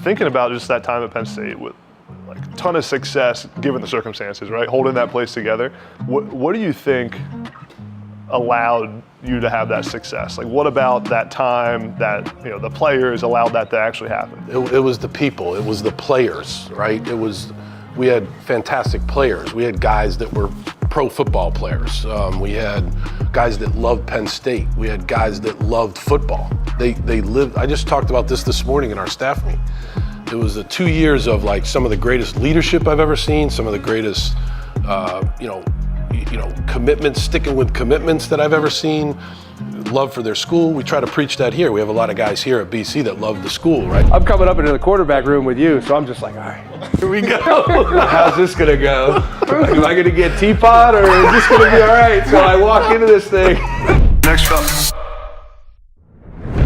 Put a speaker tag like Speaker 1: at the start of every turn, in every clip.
Speaker 1: thinking about just that time at Penn State with like a ton of success given the circumstances, right? Holding that place together. What do you think allowed you to have that success? Like, what about that time that, you know, the players allowed that to actually happen?
Speaker 2: It was the people, it was the players, right? We had fantastic players. We had guys that were pro football players. We had guys that loved Penn State. We had guys that loved football. They lived, I just talked about this morning in our staff meeting. It was the 2 years of like some of the greatest leadership I've ever seen, some of the greatest, commitments, sticking with commitments that I've ever seen. Love for their school. We try to preach that here. We have a lot of guys here at BC that love the school, right?
Speaker 3: I'm coming up into the quarterback room with you, so I'm just like, all right, here we go. How's this gonna go? Am I gonna get teapot, or is this gonna be all right? So I walk into this thing.
Speaker 1: Next up.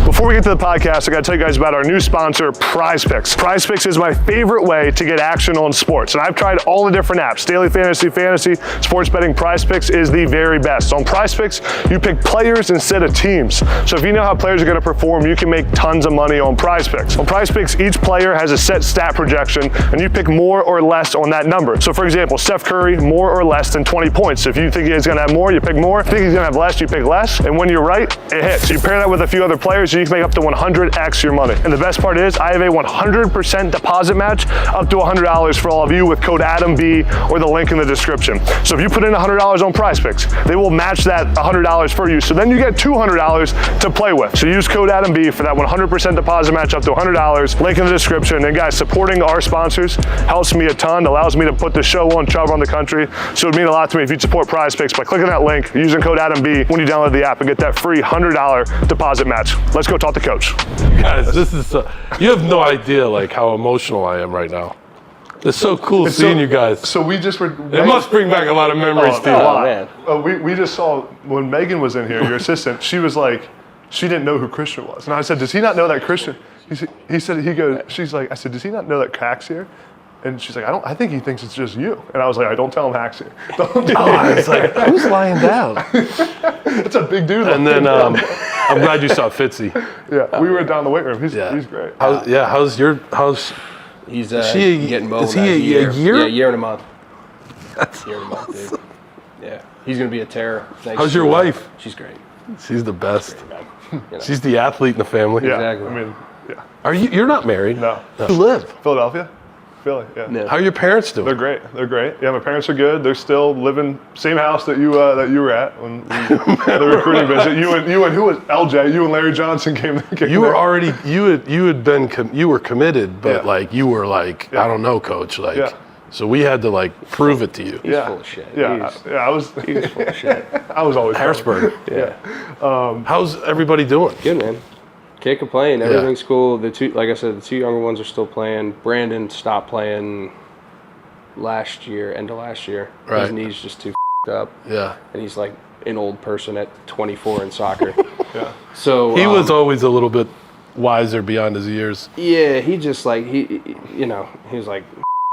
Speaker 1: Before we get to the podcast, I got to tell you guys about our new sponsor, Prize Picks. Prize Picks is my favorite way to get action on sports. And I've tried all the different apps, daily fantasy, sports betting. Prize Picks is the very best. So on Prize Picks, you pick players instead of teams. So if you know how players are going to perform, you can make tons of money on Prize Picks. On Prize Picks, each player has a set stat projection, and you pick more or less on that number. So for example, Steph Curry, more or less than 20 points. So if you think he's going to have more, you pick more. If you think he's going to have less, you pick less. And when you're right, it hits. You pair that with a few other players, you can make up to 100x your money. And the best part is I have a 100% deposit match up to $100 for all of you with code ADAMB or the link in the description. So if you put in $100 on Prize Picks, they will match that $100 for you. So then you get $200 to play with. So use code ADAMB for that 100% deposit match up to $100. Link in the description. And guys, supporting our sponsors helps me a ton, allows me to put the show on, travel around the country. So it would mean a lot to me if you'd support Prize Picks by clicking that link, using code ADAMB when you download the app and get that free $100 deposit match. Let's go talk to Coach.
Speaker 2: Guys, this is you have no idea like how emotional I am right now. It's so cool seeing you guys.
Speaker 1: So we just were.
Speaker 2: It must bring back a lot of memories to you.
Speaker 3: Oh, man.
Speaker 1: We just saw when Megan was in here, your assistant. She was like, she didn't know who Christian was, and I said, does he not know that Christian? He said he goes. She's like, I said, does he not know that Hack's here? And she's like, I think he thinks it's just you. And I was like, don't tell him Hack's here.
Speaker 2: I was like, who's lying down?
Speaker 1: It's a big dude.
Speaker 2: And then I'm glad you saw Fitzy.
Speaker 1: Yeah, we were down the weight room. He's great.
Speaker 2: How's
Speaker 3: He's
Speaker 2: getting mobile. Is he a year?
Speaker 3: Yeah, a year and a month. Year and a month, dude. Yeah, he's gonna be a terror.
Speaker 2: How's your wife?
Speaker 3: She's great.
Speaker 2: She's the best.
Speaker 3: You know.
Speaker 2: She's the athlete in the family.
Speaker 1: Yeah,
Speaker 3: Exactly.
Speaker 1: I mean, yeah.
Speaker 2: Are you? You're not married.
Speaker 1: No.
Speaker 2: You live?
Speaker 1: Philadelphia. Philly, yeah.
Speaker 3: No.
Speaker 2: How are your parents doing?
Speaker 1: They're great. They're great. Yeah, my parents are good. They're still living same house that you were at when the recruiting visit. You and who was LJ? You and Larry Johnson came
Speaker 2: You were
Speaker 1: there.
Speaker 2: already you were committed, but like you were like I don't know, coach. Like so we had to like prove it to you.
Speaker 3: He's full of shit.
Speaker 1: Yeah, I was.
Speaker 3: He was full of shit.
Speaker 1: I was always
Speaker 2: Harrisburg.
Speaker 3: Yeah.
Speaker 2: How's everybody doing?
Speaker 3: Good, man. Can't complain. Everything's cool. The two, like I said, the two younger ones are still playing. Brandon stopped playing end of last year.
Speaker 2: Right.
Speaker 3: His knee's just too up.
Speaker 2: Yeah.
Speaker 3: And he's like an old person at 24 in soccer.
Speaker 1: Yeah.
Speaker 3: So
Speaker 2: He was always a little bit wiser beyond his years.
Speaker 3: Yeah, he just like he was like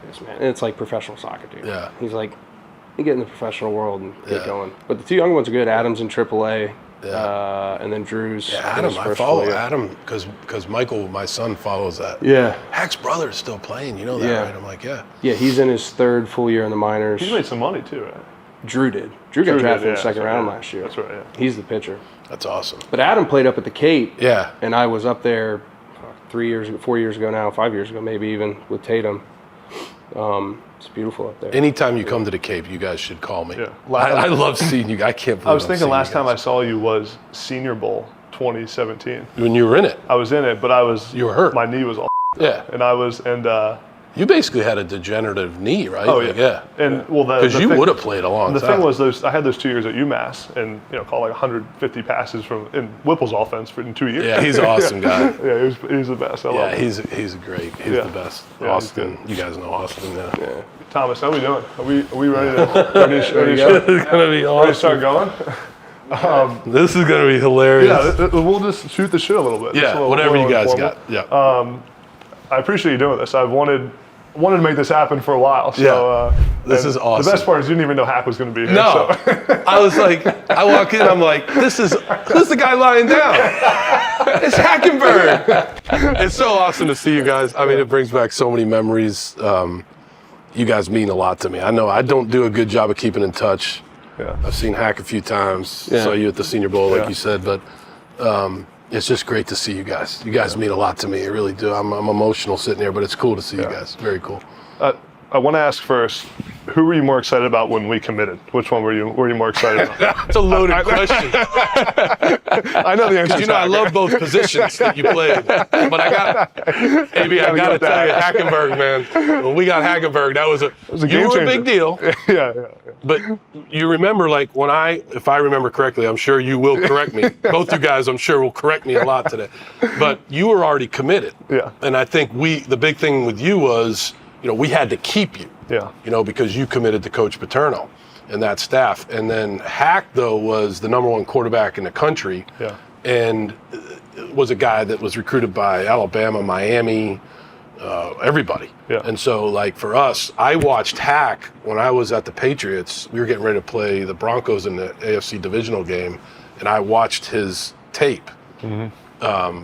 Speaker 3: this, man. And it's like professional soccer, dude.
Speaker 2: Yeah.
Speaker 3: He's like, you get in the professional world and get going. But the two younger ones are good. Adam's in AAA. Yeah. And then Drew's.
Speaker 2: Yeah, Adam. I follow Adam because Michael, my son, follows that.
Speaker 3: Yeah.
Speaker 2: Hack's brother is still playing. You know that, right? I'm like, yeah.
Speaker 3: Yeah, he's in his third full year in the minors.
Speaker 1: He's made some money too, right?
Speaker 3: Drew did. Drew got drafted in the second round last year.
Speaker 1: That's right. Yeah.
Speaker 3: He's the pitcher.
Speaker 2: That's awesome.
Speaker 3: But Adam played up at the Cape.
Speaker 2: Yeah.
Speaker 3: And I was up there 4 years ago now, 5 years ago maybe even with Tatum. It's beautiful up there.
Speaker 2: Anytime you come to the Cape, you guys should call me.
Speaker 1: Yeah.
Speaker 2: I love seeing you. I can't believe
Speaker 1: I was thinking last time I saw you was Senior Bowl 2017.
Speaker 2: When you were in it.
Speaker 1: I was in it, but
Speaker 2: You were hurt.
Speaker 1: My knee was all.
Speaker 2: Yeah.
Speaker 1: You
Speaker 2: basically had a degenerative knee, right?
Speaker 1: Oh,
Speaker 2: like,
Speaker 1: yeah. And well,
Speaker 2: because you would have played a long time.
Speaker 1: The thing was, I had those 2 years at UMass, and caught like 150 passes in Whipple's offense in 2 years.
Speaker 2: Yeah, he's an awesome guy.
Speaker 1: Yeah, he's the best. I love him.
Speaker 2: he's great. He's the best.
Speaker 1: Yeah,
Speaker 2: Austin, you guys know Austin. Yeah.
Speaker 1: Thomas, how are we doing? Are we ready to
Speaker 2: This is gonna be awesome.
Speaker 1: ready to start going?
Speaker 2: This is gonna be hilarious.
Speaker 1: Yeah, we'll just shoot the shit a little bit.
Speaker 2: Yeah, whatever you guys got. Yeah.
Speaker 1: I appreciate you doing this. I've wanted wanted to make this happen for a while. So
Speaker 2: this is awesome.
Speaker 1: The best part is you didn't even know Hack was going to be here.
Speaker 2: No,
Speaker 1: So.
Speaker 2: I was like, I walk in, I'm like, who's the guy lying down? It's Hackenberg. It's so awesome to see you guys. I mean, it brings back so many memories. You guys mean a lot to me. I know I don't do a good job of keeping in touch.
Speaker 1: Yeah.
Speaker 2: I've seen Hack a few times. Saw you at the Senior Bowl, like you said, but it's just great to see you guys. You guys mean a lot to me. You really do. I'm emotional sitting here, but it's cool to see you guys. Very cool.
Speaker 1: I want to ask first, who were you more excited about when we committed? Which one were you more excited about?
Speaker 2: It's a loaded question.
Speaker 1: I know the answer.
Speaker 2: You know, I love both positions that you played, but I got to tell you, Hackenberg, man. When we got Hackenberg, that was a game changer. A big deal.
Speaker 1: Yeah.
Speaker 2: But you remember, like, if I remember correctly, I'm sure you will correct me. Both you guys, I'm sure, will correct me a lot today. But you were already committed.
Speaker 1: Yeah.
Speaker 2: And I think the big thing with you was, we had to keep you.
Speaker 1: Yeah.
Speaker 2: Because you committed to Coach Paterno and that staff. And then Hack, though, was the number one quarterback in the country.
Speaker 1: Yeah.
Speaker 2: And was a guy that was recruited by Alabama, Miami, everybody.
Speaker 1: Yeah.
Speaker 2: And so, like, for us, I watched Hack when I was at the Patriots. We were getting ready to play the Broncos in the AFC divisional game, and I watched his tape. Mm-hmm.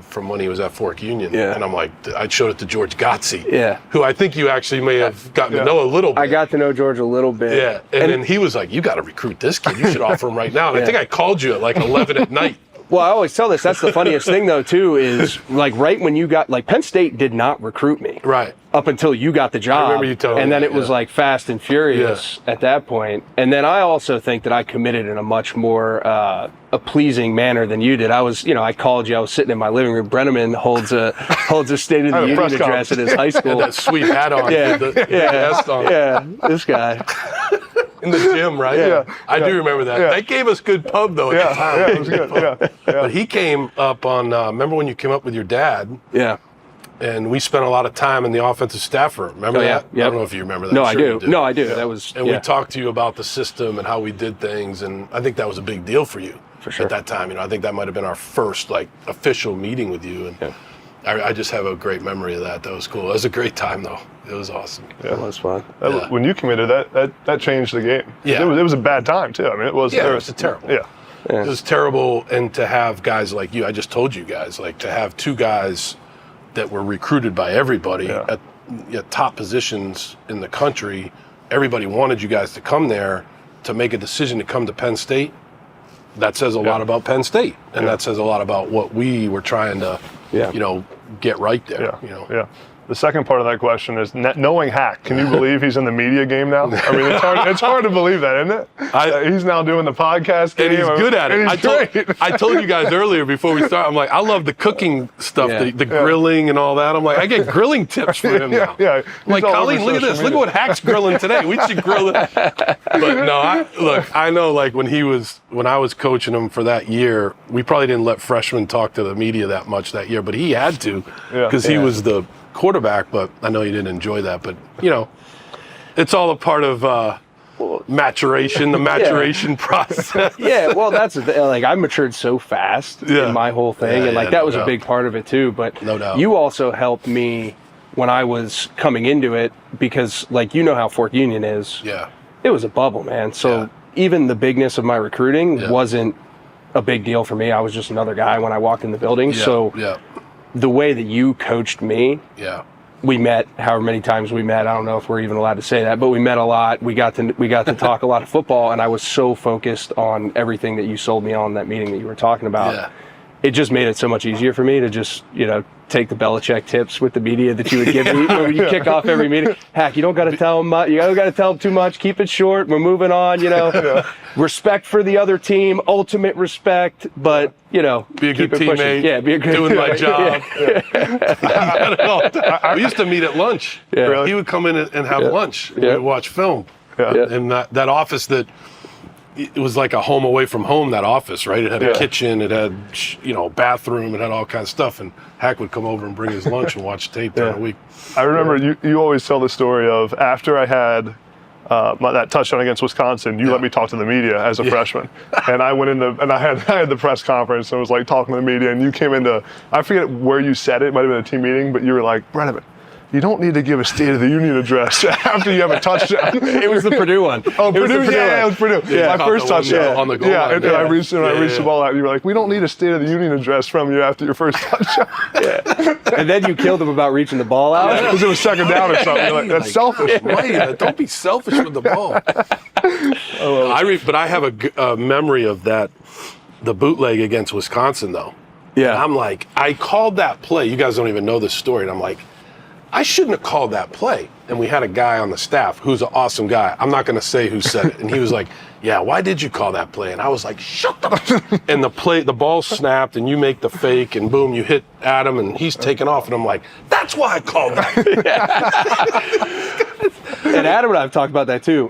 Speaker 2: From when he was at Fork Union.
Speaker 3: Yeah.
Speaker 2: And I'm like, I showed it to George Gotze,
Speaker 3: Yeah.
Speaker 2: who I think you actually may have gotten to know a little bit.
Speaker 3: I got to know George a little bit.
Speaker 2: Yeah, and then he was like, you got to recruit this kid. You should offer him right now. And I think I called you at like 11 at night.
Speaker 3: Well, I always tell this. That's the funniest thing, though, too, is like right when you got, like, Penn State did not recruit me.
Speaker 2: Right.
Speaker 3: Up until you got the job.
Speaker 2: I remember you telling me.
Speaker 3: And then it was like fast and furious at that point. And then I also think that I committed in a much more a pleasing manner than you did. I was, I called you. I was sitting in my living room. Breneman holds a State of the Union address at his high school.
Speaker 2: Had that sweet hat on. The vest on.
Speaker 3: Yeah, this guy.
Speaker 2: In the gym, right?
Speaker 1: Yeah.
Speaker 2: I do remember that. That gave us good pub, though, at the time.
Speaker 1: Yeah, it was good. Yeah.
Speaker 2: But he came up on, remember when you came up with your dad?
Speaker 3: Yeah.
Speaker 2: And we spent a lot of time in the offensive staff room. Remember that?
Speaker 3: Yeah.
Speaker 2: I don't know if you remember that.
Speaker 3: No,
Speaker 2: sure
Speaker 3: I do.
Speaker 2: You do.
Speaker 3: No, I do. That was.
Speaker 2: And we talked to you about the system and how we did things, and I think that was a big deal for you at that time. I think that might have been our first official meeting with you, and I just have a great memory of that. That was cool. It was a great time, though. It was awesome.
Speaker 3: Yeah, it was fun.
Speaker 1: When you committed, that changed the game.
Speaker 2: Yeah.
Speaker 1: It was a bad time too. I mean, it was.
Speaker 2: Yeah, it was terrible.
Speaker 1: Yeah.
Speaker 2: It was terrible, and to have guys like you, I just told you guys, to have two guys that were recruited by everybody at top positions in the country. Everybody wanted you guys to come there to make a decision to come to Penn State. That says a lot about Penn State, and that says a lot about what we were trying to, get right there.
Speaker 1: Yeah. The second part of that question is knowing Hack. Can you believe he's in the media game now? I mean, it's hard to believe that, isn't it? He's now doing the podcast game.
Speaker 2: And he's good at it. I told you guys earlier before we start, I'm like, I love the cooking stuff, the grilling and all that. I'm like, I get grilling tips from him now.
Speaker 1: Yeah.
Speaker 2: I'm like, Colleen, look at this. Look at what Hack's grilling today. We should grill it. But no, I know when I was coaching him for that year, we probably didn't let freshmen talk to the media that much that year, but he had to because he was the quarterback, but I know you didn't enjoy that. But, it's all a part of maturation, the maturation process.
Speaker 3: Yeah, well, that's I matured so fast in my whole thing, and that was a big part of it too. But
Speaker 2: no doubt.
Speaker 3: You also helped me when I was coming into it because, how Fork Union is.
Speaker 2: Yeah.
Speaker 3: It was a bubble, man. So even the bigness of my recruiting wasn't a big deal for me. I was just another guy when I walked in the building. The way that you coached me, we met however many times we met. I don't know if we're even allowed to say that, but we met a lot. We got to talk a lot of football, and I was so focused on everything that you sold me on that meeting that you were talking about.
Speaker 2: Yeah.
Speaker 3: It just made it so much easier for me to just, take the Belichick tips with the media that you would give me when you kick off every meeting. Hack, you don't got to tell them much. You don't got to tell them too much. Keep it short. We're moving on. Respect for the other team, ultimate respect, but
Speaker 2: be a good teammate.
Speaker 3: Yeah, be a good
Speaker 2: doing my job. We used to meet at lunch.
Speaker 3: Yeah.
Speaker 2: Really? He would come in and have lunch. And we'd watch film. And that office it was like a home away from home, that office, right? It had a kitchen, it had, bathroom, it had all kinds of stuff. And Hack would come over and bring his lunch and watch tape during the week.
Speaker 1: I remember you always tell the story of after I had that touchdown against Wisconsin, you let me talk to the media as a freshman. And I went and I had the press conference and was talking to the media, and you came into, I forget where you said it might have been a team meeting, but you were like, Breneman, you don't need to give a State of the Union address after you have a touchdown.
Speaker 3: It was the Purdue one.
Speaker 1: Oh, Purdue, yeah, it was Purdue.
Speaker 2: Yeah,
Speaker 1: my first touchdown.
Speaker 2: On the goal
Speaker 1: yeah,
Speaker 2: line.
Speaker 1: and I reached the ball out, and you were like, we don't need a State of the Union address from you after your first touchdown.
Speaker 3: Yeah. And then you killed him about reaching the ball out.
Speaker 1: Because it was second down or something. You're like, that's selfish.
Speaker 2: Right, don't be selfish with the ball. But I have a memory of that, the bootleg against Wisconsin, though.
Speaker 3: Yeah.
Speaker 2: And I'm like, I called that play. You guys don't even know this story. And I'm like, I shouldn't have called that play. And we had a guy on the staff who's an awesome guy. I'm not going to say who said it. And he was like, yeah, why did you call that play? And I was like, shut up. And the ball snapped, and you make the fake, and boom, you hit Adam, and he's taking off. And I'm like, that's why I called that.
Speaker 3: And Adam and I have talked about that too.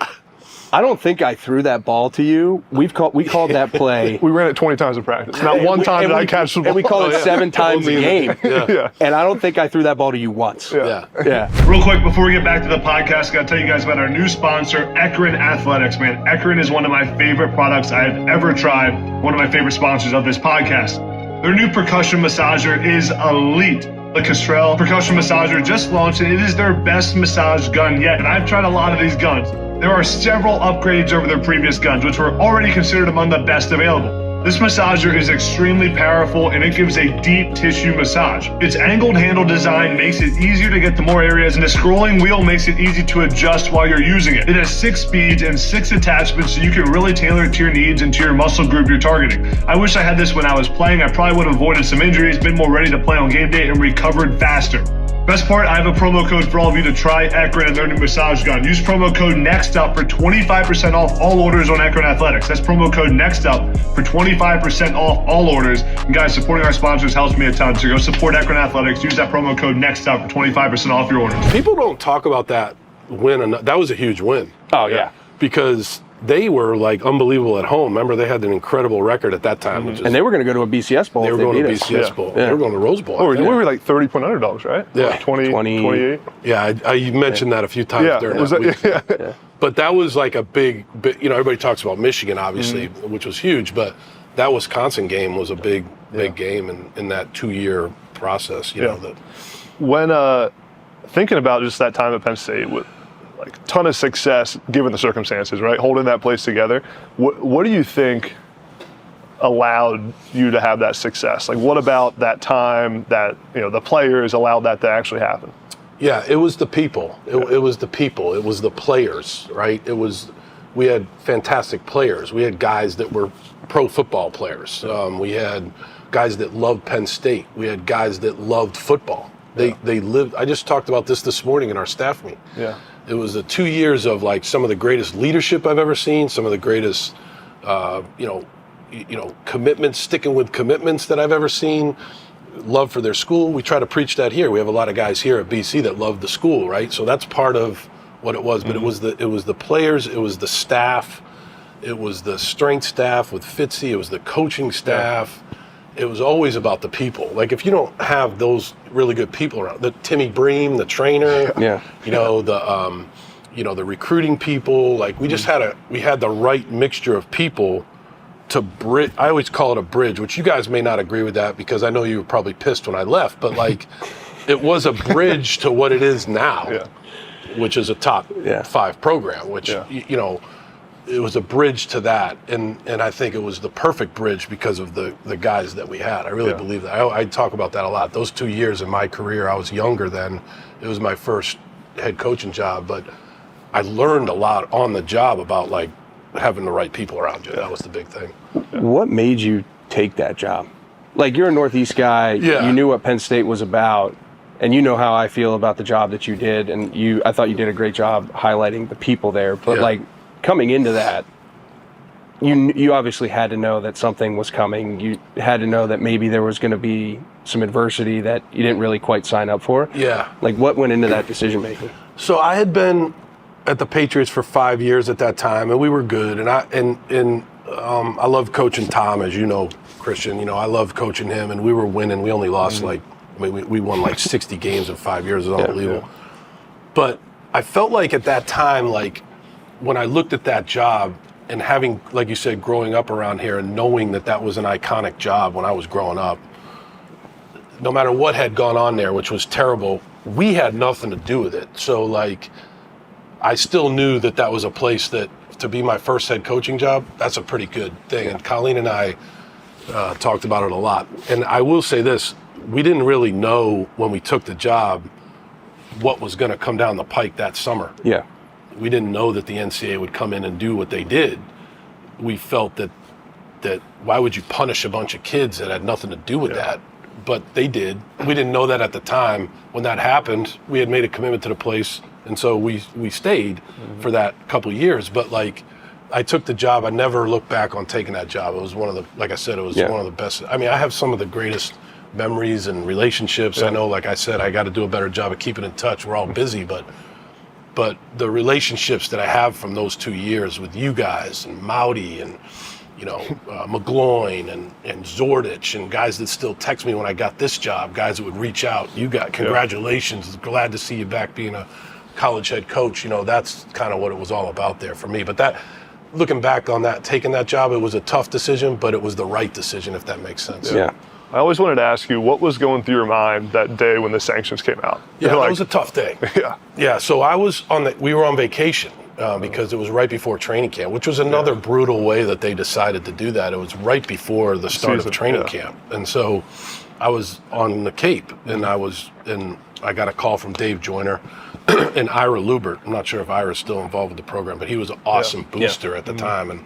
Speaker 3: I don't think I threw that ball to you. We called that play.
Speaker 1: We ran it 20 times in practice. Not one time did I catch the ball.
Speaker 3: And we called it 7 times a game.
Speaker 1: Yeah.
Speaker 3: And I don't think I threw that ball to you once.
Speaker 2: Yeah.
Speaker 1: Real quick, before we get back to the podcast, I got to tell you guys about our new sponsor, Ekrin Athletics, man. Ekrin is one of my favorite products I've ever tried, one of my favorite sponsors of this podcast. Their new percussion massager is elite. The Kestrel percussion massager just launched, and it is their best massage gun yet. And I've tried a lot of these guns. There are several upgrades over their previous guns, which were already considered among the best available. This massager is extremely powerful, and it gives a deep tissue massage. Its angled handle design makes it easier to get to more areas, and the scrolling wheel makes it easy to adjust while you're using it. It has 6 speeds and 6 attachments, so you can really tailor it to your needs and to your muscle group you're targeting. I wish I had this when I was playing. I probably would have avoided some injuries, been more ready to play on game day, and recovered faster. Best part, I have a promo code for all of you to try Ekrin and their new massage gun. Use promo code NEXTUP for 25% off all orders on Ekrin Athletics. That's promo code NEXTUP for 25% off all orders. And guys, supporting our sponsors helps me a ton. So go support Ekrin Athletics. Use that promo code NEXTUP for 25% off your orders.
Speaker 2: People don't talk about that win. That was a huge win.
Speaker 3: Oh, yeah.
Speaker 2: Because they were like unbelievable at home. Remember, they had an incredible record at that time. Which is,
Speaker 3: And they were going to go to a BCS Bowl.
Speaker 2: they were going to BCS Bowl. They were going to Rose Bowl.
Speaker 1: Oh, we were like 30-point underdogs, right?
Speaker 2: Yeah.
Speaker 1: Like 28.
Speaker 2: Yeah, you mentioned that a few times during that week. But that was like a big, everybody talks about Michigan, obviously, which was huge, but that Wisconsin game was a big game in that 2-year process, you know. That.
Speaker 1: When thinking about just that time at Penn State with like a ton of success given the circumstances, right? Holding that place together. What do you think allowed you to have that success? Like, what about that time that, the players allowed that to actually happen?
Speaker 2: Yeah, it was the people. It was the people. It was the players, right? We had fantastic players. We had guys that were pro football players. We had guys that loved Penn State. We had guys that loved football. They lived. I just talked about this morning in our staff meeting.
Speaker 1: Yeah.
Speaker 2: It was the 2 years of like some of the greatest leadership I've ever seen, some of the greatest, commitments, sticking with commitments that I've ever seen. Love for their school. We try to preach that here. We have a lot of guys here at BC that love the school, right? So that's part of what it was. But it was the players, it was the staff, it was the strength staff with Fitzy, it was the coaching staff. It was always about the people. Like if you don't have those really good people around, the Timmy Bream, the trainer, the recruiting people, like we just had the right mixture of people to bridge. I always call it a bridge, which you guys may not agree with that because I know you were probably pissed when I left, but like it was a bridge to what it is now, which is a top 5 program, which, it was a bridge to that, and I think it was the perfect bridge because of the guys that we had. I really believe that. I talk about that a lot. Those 2 years in my career, I was younger then. It was my first head coaching job, but I learned a lot on the job about like having the right people around you. That was the big thing.
Speaker 3: What made you take that job? Like you're a Northeast guy.
Speaker 2: Yeah.
Speaker 3: You knew what Penn State was about, and you know how I feel about the job that you did, and I thought you did a great job highlighting the people there. But like coming into that, you obviously had to know that something was coming. You had to know that maybe there was going to be some adversity that you didn't really quite sign up for.
Speaker 2: Yeah.
Speaker 3: Like what went into that decision making?
Speaker 2: So I had been at the Patriots for 5 years at that time, and we were good. And I love coaching Tom, as you know, Christian. I love coaching him, and we were winning. We only lost we won like 60 games in 5 years. It was unbelievable. Yeah. But I felt like at that time, like when I looked at that job and having, like you said, growing up around here and knowing that was an iconic job when I was growing up, no matter what had gone on there, which was terrible, we had nothing to do with it. So like, I still knew that was a place that, to be my first head coaching job, that's a pretty good thing. And Colleen and I talked about it a lot. And I will say this, we didn't really know when we took the job what was going to come down the pike that summer.
Speaker 3: Yeah.
Speaker 2: We didn't know that the NCAA would come in and do what they did. We felt that why would you punish a bunch of kids that had nothing to do with that? But they did. We didn't know that at the time. When that happened, we had made a commitment to the place, and so we stayed for that couple of years. But like, I took the job. I never looked back on taking that job. It was one of the, like I said, it was one of the best. I mean, I have some of the greatest memories and relationships. I know, like I said, I got to do a better job of keeping in touch. We're all busy, but the relationships that I have from those 2 years with you guys and Mauti and, you know, McGloin and Zordich and guys that still text me when I got this job, guys that would reach out. You got congratulations, glad to see you back being a college head coach. You know, that's kind of what it was all about there for me. But that, looking back on that, taking that job, it was a tough decision, but it was the right decision, if that makes sense.
Speaker 3: Yeah.
Speaker 1: I always wanted to ask you, what was going through your mind that day when the sanctions came out?
Speaker 2: Yeah, that was a tough day. Yeah, so I was we were on vacation because it was right before training camp, which was another brutal way that they decided to do that. It was right before the start of training camp. And so I was on the Cape, and I got a call from Dave Joyner and Ira Lubert. I'm not sure if Ira's still involved with the program, but he was an awesome booster at the time.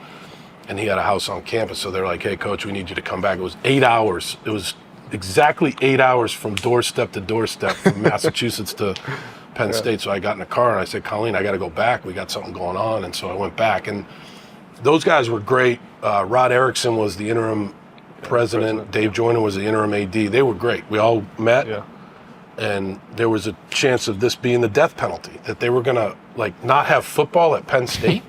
Speaker 2: And he had a house on campus, so they're like, hey, Coach, we need you to come back. It was 8 hours. It was exactly 8 hours from doorstep to doorstep from Massachusetts to Penn State. So I got in the car, and I said, Colleen, I got to go back. We got something going on. And so I went back. And those guys were great. Rod Erickson was the interim president. Dave Joyner was the interim AD. They were great. We all met. And there was a chance of this being the death penalty, that they were going to, like, not have football at Penn State.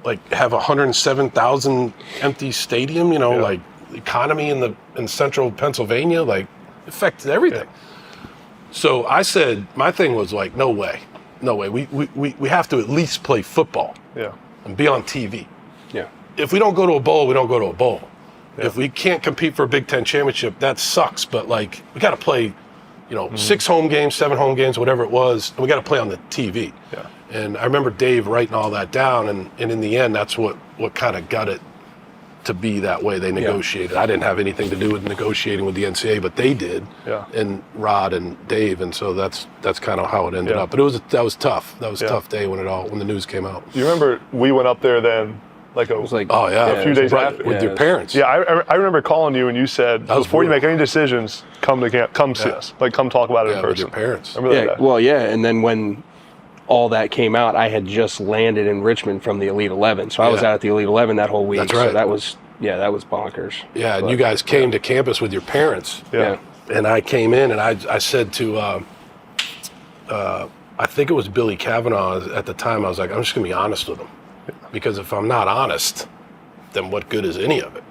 Speaker 2: Like, have 107,000 empty stadium, you know, like economy in central Pennsylvania, like, affected everything. So I said, my thing was like, no way. We have to at least play football and be on TV. If we don't go to a bowl, we don't go to a bowl. If we can't compete for a Big Ten championship, that sucks. But like, we got to play, you know, 6 home games, 7 home games, whatever it was, and we got to play on the TV. And I remember Dave writing all that down, and in the end, that's what kind of got it to be that way. They negotiated. I didn't have anything to do with negotiating with the NCAA, but they did, and Rod and Dave, and so that's kind of how it ended up. But that was tough. That was a tough day when the news came out.
Speaker 1: You remember we went up there then, a few days after
Speaker 2: with your parents.
Speaker 1: Yeah, I remember calling you, and you said, before you make any decisions, come to camp, come see us, like come talk about it in person.
Speaker 2: With your parents.
Speaker 3: And then when all that came out, I had just landed in Richmond from the Elite 11. So I was out at the Elite 11 that whole week.
Speaker 2: That's right.
Speaker 3: So that was bonkers.
Speaker 2: Yeah, and you guys came to campus with your parents. And I came in, and I said to, I think it was Billy Kavanaugh at the time, I was like, I'm just going to be honest with him. Because if I'm not honest, then what good is any of it?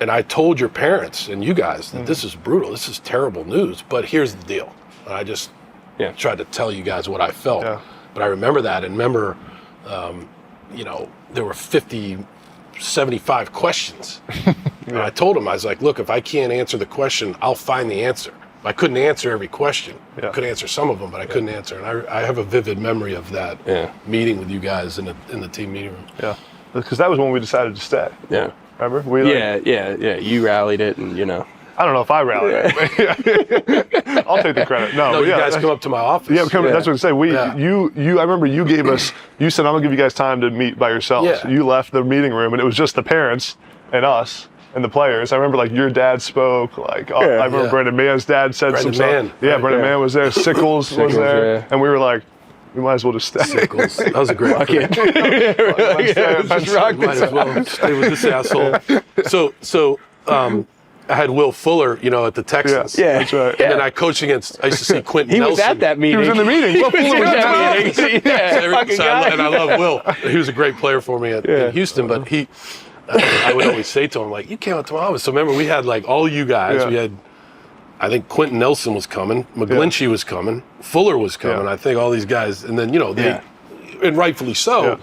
Speaker 2: And I told your parents and you guys that this is brutal, this is terrible news, but here's the deal. And I just tried to tell you guys what I felt. But I remember that, and remember, you know, there were 75 questions. And I told him, I was like, look, if I can't answer the question, I'll find the answer. I couldn't answer every question. I could answer some of them, but I couldn't answer. And I have a vivid memory of that meeting with you guys in the team meeting room.
Speaker 1: Because that was when we decided to stay. Remember?
Speaker 3: You rallied it, and you know.
Speaker 1: I don't know if I rallied it. I'll take the credit. No,
Speaker 2: you guys come up to my office.
Speaker 1: That's what I say. I remember you gave us, you said, I'm going to give you guys time to meet by yourselves. You left the meeting room, and it was just the parents and us and the players. I remember, like, your dad spoke. Like, I remember Brendan Mann's dad said some stuff. Brendan Mann was there. Sickles was there. And we were like, we might as well just stay.
Speaker 2: Sickles. That was a great might as well stay with this asshole. So I had Will Fuller, you know, at the Texans.
Speaker 1: That's right.
Speaker 2: And then I coached against, I used to see Quentin Nelson.
Speaker 3: He was at that meeting.
Speaker 1: He was in the meeting. Will Fuller was at the meeting.
Speaker 2: And I love Will. He was a great player for me in Houston, but I would always say to him, like, you came out to my office. So remember, we had, like, all you guys. We had, I think Quentin Nelson was coming. McGlinchey was coming. Fuller was coming. I think all these guys. And then, you know, they, and rightfully so,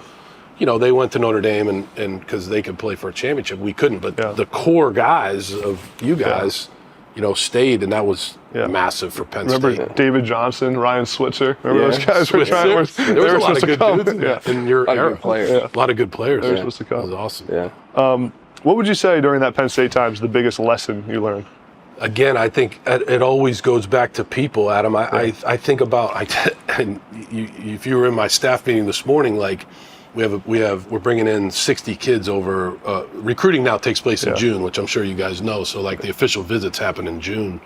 Speaker 2: you know, they went to Notre Dame and because they could play for a championship. We couldn't. But the core guys of you guys, stayed, and that was massive for Penn
Speaker 1: Remember
Speaker 2: State.
Speaker 1: David Johnson, Ryan Switzer? Remember those guys were trying?
Speaker 2: There was a lot of good dudes in your era.
Speaker 3: Players.
Speaker 2: A lot of good players.
Speaker 1: They were supposed to come.
Speaker 2: That was awesome.
Speaker 3: Yeah.
Speaker 1: What would you say during that Penn State time is the biggest lesson you learned?
Speaker 2: Again, I think it always goes back to people, Adam. I think about and if you were in my staff meeting this morning, like we're bringing in 60 kids over. Recruiting now takes place in June, which I'm sure you guys know. So like the official visits happen in June.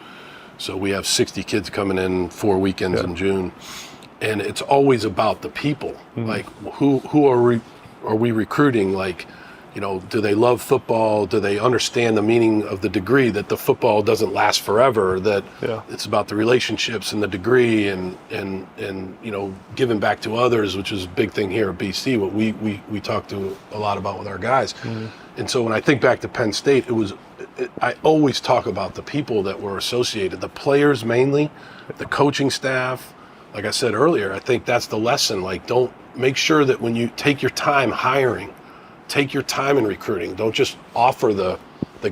Speaker 2: So we have 60 kids coming in 4 weekends in June, and it's always about the people. Like who are we recruiting? Like, do they love football? Do they understand the meaning of the degree, that the football doesn't last forever, that it's about the relationships and the degree and giving back to others, which is a big thing here at BC, what we talk to a lot about with our guys. And so when I think back to Penn State, I always talk about the people that were associated, the players mainly, the coaching staff. Like I said earlier, I think that's the lesson. Like, don't make sure that when you take your time hiring, take your time in recruiting. Don't just offer the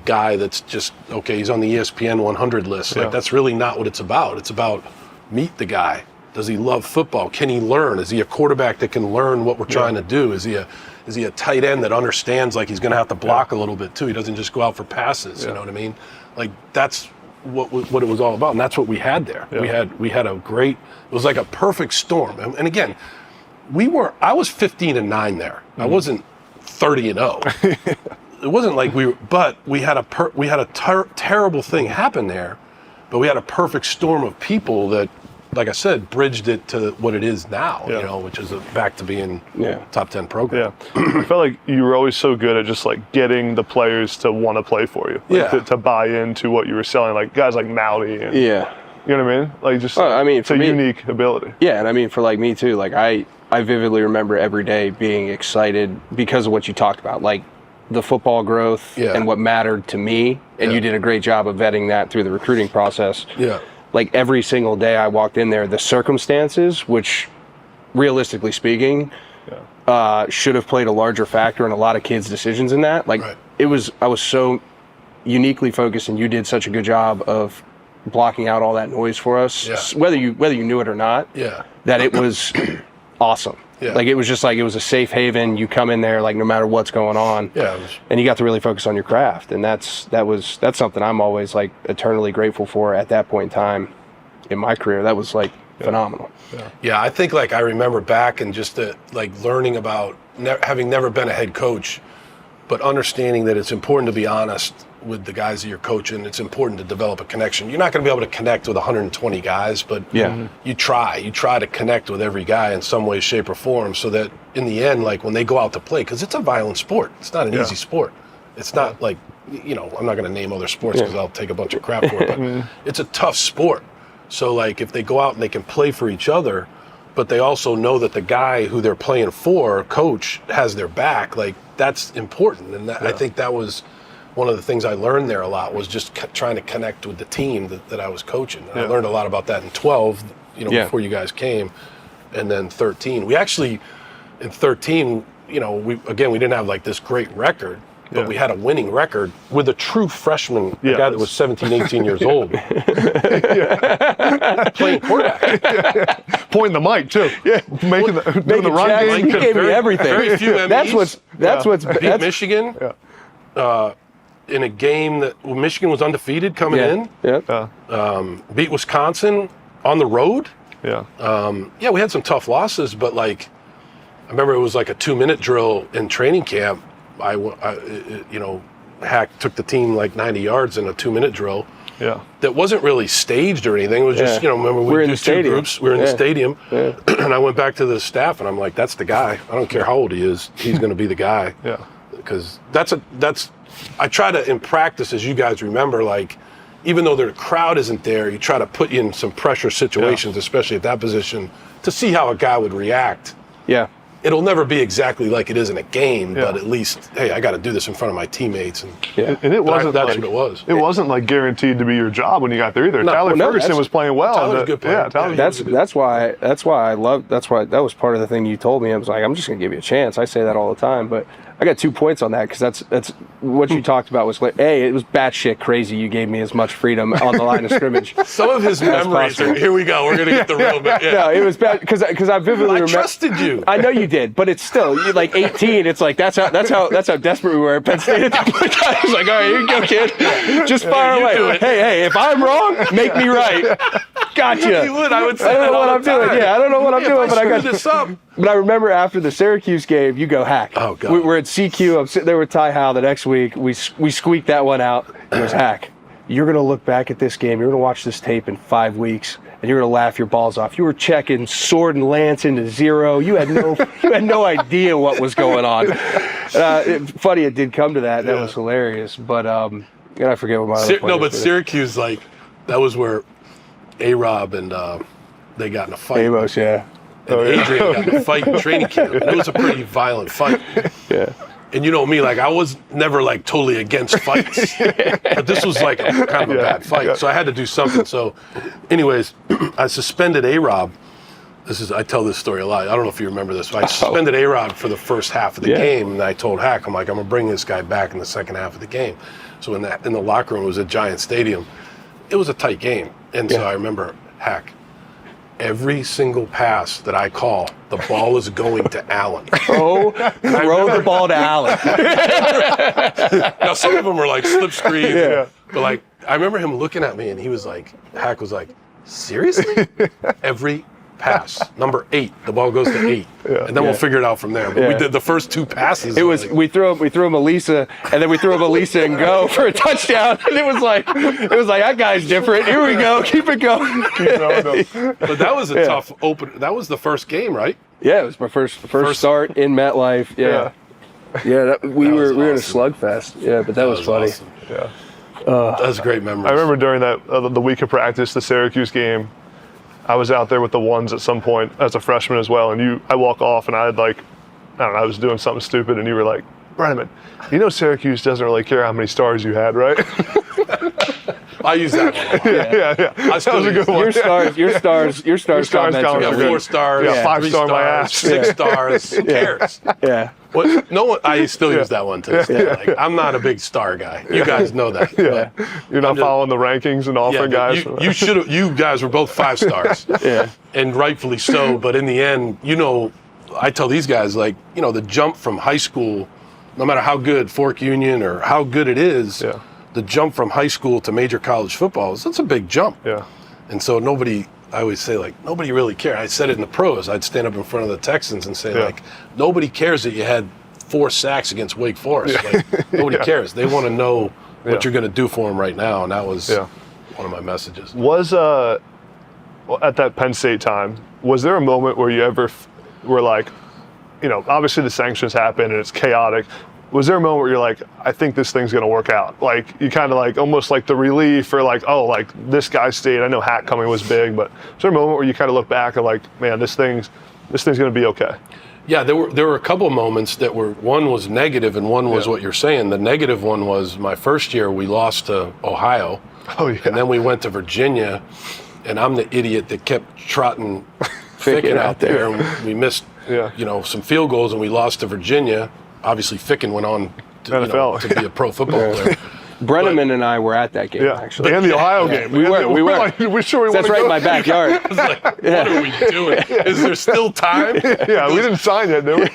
Speaker 2: guy that's just, okay, he's on the ESPN 100 list. Like, that's really not what it's about. It's about meet the guy. Does he love football? Can he learn? Is he a quarterback that can learn what we're trying to do? Is he a tight end that understands, like, he's going to have to block a little bit too? He doesn't just go out for passes. You know what I mean? Like, that's what it was all about, and that's what we had there. We had a great. It was like a perfect storm. And again, I was 15-9 there. I wasn't 30-0. It wasn't like but we had a terrible thing happen there, but we had a perfect storm of people that, like I said, bridged it to what it is now, which is back to being top 10 program.
Speaker 1: I felt like you were always so good at just like getting the players to want to play for you, to buy into what you were selling, like guys like Mauti. And, you know what I mean? Like, just it's a unique ability.
Speaker 3: Yeah, and I mean, for like me too, like I vividly remember every day being excited because of what you talked about, like the football growth and what mattered to me, and you did a great job of vetting that through the recruiting process. Like every single day I walked in there, the circumstances, which realistically speaking, should have played a larger factor in a lot of kids' decisions in that. Like I was so uniquely focused, and you did such a good job of blocking out all that noise for us, whether you knew it or not, that it was awesome. Like it was just like, it was a safe haven. You come in there, like, no matter what's going on, and you got to really focus on your craft. And that's something I'm always like eternally grateful for at that point in time in my career. That was like phenomenal.
Speaker 2: I think, like, I remember back and just like learning about having never been a head coach, but understanding that it's important to be honest with the guys that you're coaching. It's important to develop a connection. You're not going to be able to connect with 120 guys, but you try to connect with every guy in some way, shape, or form, so that in the end, like, when they go out to play, because it's a violent sport. It's not an easy sport. It's not like, I'm not going to name other sports because I'll take a bunch of crap for it, but it's a tough sport. So, like, if they go out and they can play for each other, but they also know that the guy who they're playing for, coach, has their back, like, that's important. And I think that was one of the things I learned there a lot, was just trying to connect with the team that I was coaching. And I learned a lot about that in 12, before you guys came, and then 13. We actually, in 13, we didn't have like this great record, but we had a winning record with a true freshman, a guy that was 17, 18 years old. Playing quarterback.
Speaker 1: Pointing the mic too. Making the run game.
Speaker 3: You gave me everything.
Speaker 2: Very few Emmys.
Speaker 3: That's what's
Speaker 2: beat Michigan. In a game that Michigan was undefeated coming in. Beat Wisconsin on the road. We had some tough losses, but like, I remember it was like a 2-minute drill in training camp. Hack took the team like 90 yards in a 2-minute drill. That wasn't really staged or anything. It was just, remember we were in two groups. We were in the stadium. And I went back to the staff and I'm like, that's the guy. I don't care how old he is. He's going to be the guy. Because I try to, in practice, as you guys remember, like, even though the crowd isn't there, you try to put you in some pressure situations, especially at that position, to see how a guy would react. it'll never be exactly like it is in a game, but at least, hey, I got to do this in front of my teammates.
Speaker 1: And it wasn't
Speaker 2: that's what it was.
Speaker 1: It wasn't like guaranteed to be your job when you got there either.
Speaker 2: No,
Speaker 1: Tyler Ferguson was playing well.
Speaker 2: Tyler's a good player.
Speaker 3: That's why that was part of the thing you told me. I was like, I'm just going to give you a chance. I say that all the time, but I got 2 points on that because that's what you talked about was like, it was batshit crazy. You gave me as much freedom on the line of scrimmage.
Speaker 2: Some of his memories are, here we go. We're going to get the real bit. Yeah.
Speaker 3: No, it was bad because I vividly remember. I
Speaker 2: trusted you.
Speaker 3: I know you did, but it's still like 18. It's like that's how desperate we were at Penn State. I was like, all right, here you go, kid. Just fire away. Hey, if I'm wrong, make me right. Gotcha.
Speaker 2: You would. I would say
Speaker 3: I don't know what I'm doing. Yeah, I don't know what I'm doing, but I got
Speaker 2: this up.
Speaker 3: But I remember after the Syracuse game, you go, Hack.
Speaker 2: Oh, God.
Speaker 3: We're at CQ. I'm sitting there with Ty Howe the next week. We squeaked that one out. It was Hack. You're going to look back at this game. You're going to watch this tape in 5 weeks, and you're going to laugh your balls off. You were checking sword and lance into zero. You had no idea what was going on. Funny it did come to that. That was hilarious. But and I forget what my other point was.
Speaker 2: Syracuse, like, that was where A-Rob and they got in a fight.
Speaker 3: Amos, yeah.
Speaker 2: And Adrian got in a fight in training camp. And it was a pretty violent fight.
Speaker 3: Yeah.
Speaker 2: And you know me, like, I was never, like, totally against fights. But this was, like, kind of a bad fight. Yeah. So I had to do something. So, anyways, I suspended A-Rob. I tell this story a lot. I don't know if you remember this. But I suspended A-Rob for the first half of the game. And I told Hack, I'm like, I'm going to bring this guy back in the second half of the game. So in the locker room, it was a Giant Stadium. It was a tight game. And so I remember, Hack, every single pass that I call, the ball is going to Allen.
Speaker 3: Throw the ball to Allen.
Speaker 2: Now, some of them were like slip screens. Yeah. But, like, I remember him looking at me, and he was like, Hack was like, seriously? Every pass. Number 8. The ball goes to 8. Yeah. And then we'll figure it out from there. But we did the first 2 passes.
Speaker 3: It was, we threw him a Lisa, and then we threw him a Lisa and go for a touchdown. And it was like, that guy's different. Here we go. Keep it going.
Speaker 2: But that was a tough open. That was the first game, right? Yeah,
Speaker 3: it was my first start in MetLife. Yeah. Yeah, we were in a slugfest. Yeah, but that was funny.
Speaker 2: Awesome. Yeah. That was a great memory.
Speaker 1: I remember during that the week of practice, the Syracuse game, I was out there with the ones at some point as a freshman as well, and I walk off and I had like, I don't know, I was doing something stupid, and you were like, Breneman, you know Syracuse doesn't really care how many stars you had, right?
Speaker 2: I use that one.
Speaker 1: Yeah. That was a good one.
Speaker 3: Your stars comments are
Speaker 2: 4 stars.
Speaker 1: Yeah, 5 star my ass.
Speaker 2: 6 stars. Who cares?
Speaker 3: Yeah.
Speaker 2: What? No one. I still use that one to this day. Like, I'm not a big star guy. You guys know that.
Speaker 1: Yeah. You're not following the rankings and offering guys.
Speaker 2: You should have. You guys were both 5 stars.
Speaker 3: Yeah.
Speaker 2: And rightfully so. But in the end, I tell these guys, like, the jump from high school, no matter how good Fork Union or how good it is, the jump from high school to major college football, that's a big jump.
Speaker 1: Yeah.
Speaker 2: And so I always say, like, nobody really cares. I said it in the pros. I'd stand up in front of the Texans and say, like, nobody cares that you had 4 sacks against Wake Forest. Like, nobody cares. They want to know what you're going to do for them right now. And that was one of my messages.
Speaker 1: Was, at that Penn State time, was there a moment where you ever were like, obviously the sanctions happen and it's chaotic. Was there a moment where you're like, I think this thing's going to work out? Like, you kind of like, almost like the relief or like, oh, like this guy stayed. I know Hack coming was big, but is there a moment where you kind of look back and like, man, this thing's going to be okay?
Speaker 2: Yeah, there were a couple of moments that were, one was negative and one was what you're saying. The negative one was my first year, we lost to Ohio.
Speaker 1: Oh, yeah.
Speaker 2: And then we went to Virginia, and I'm the idiot that kept trotting Ficken out there. And we missed, some field goals, and we lost to Virginia. Obviously, Ficken went on to be a pro football player.
Speaker 3: Breneman and I were at that game, actually.
Speaker 1: And the Ohio game.
Speaker 3: We were.
Speaker 1: Like, we're sure
Speaker 3: That's right in my backyard.
Speaker 2: I was like, what are we doing? Is there still time?
Speaker 1: Yeah, we didn't sign yet, did we?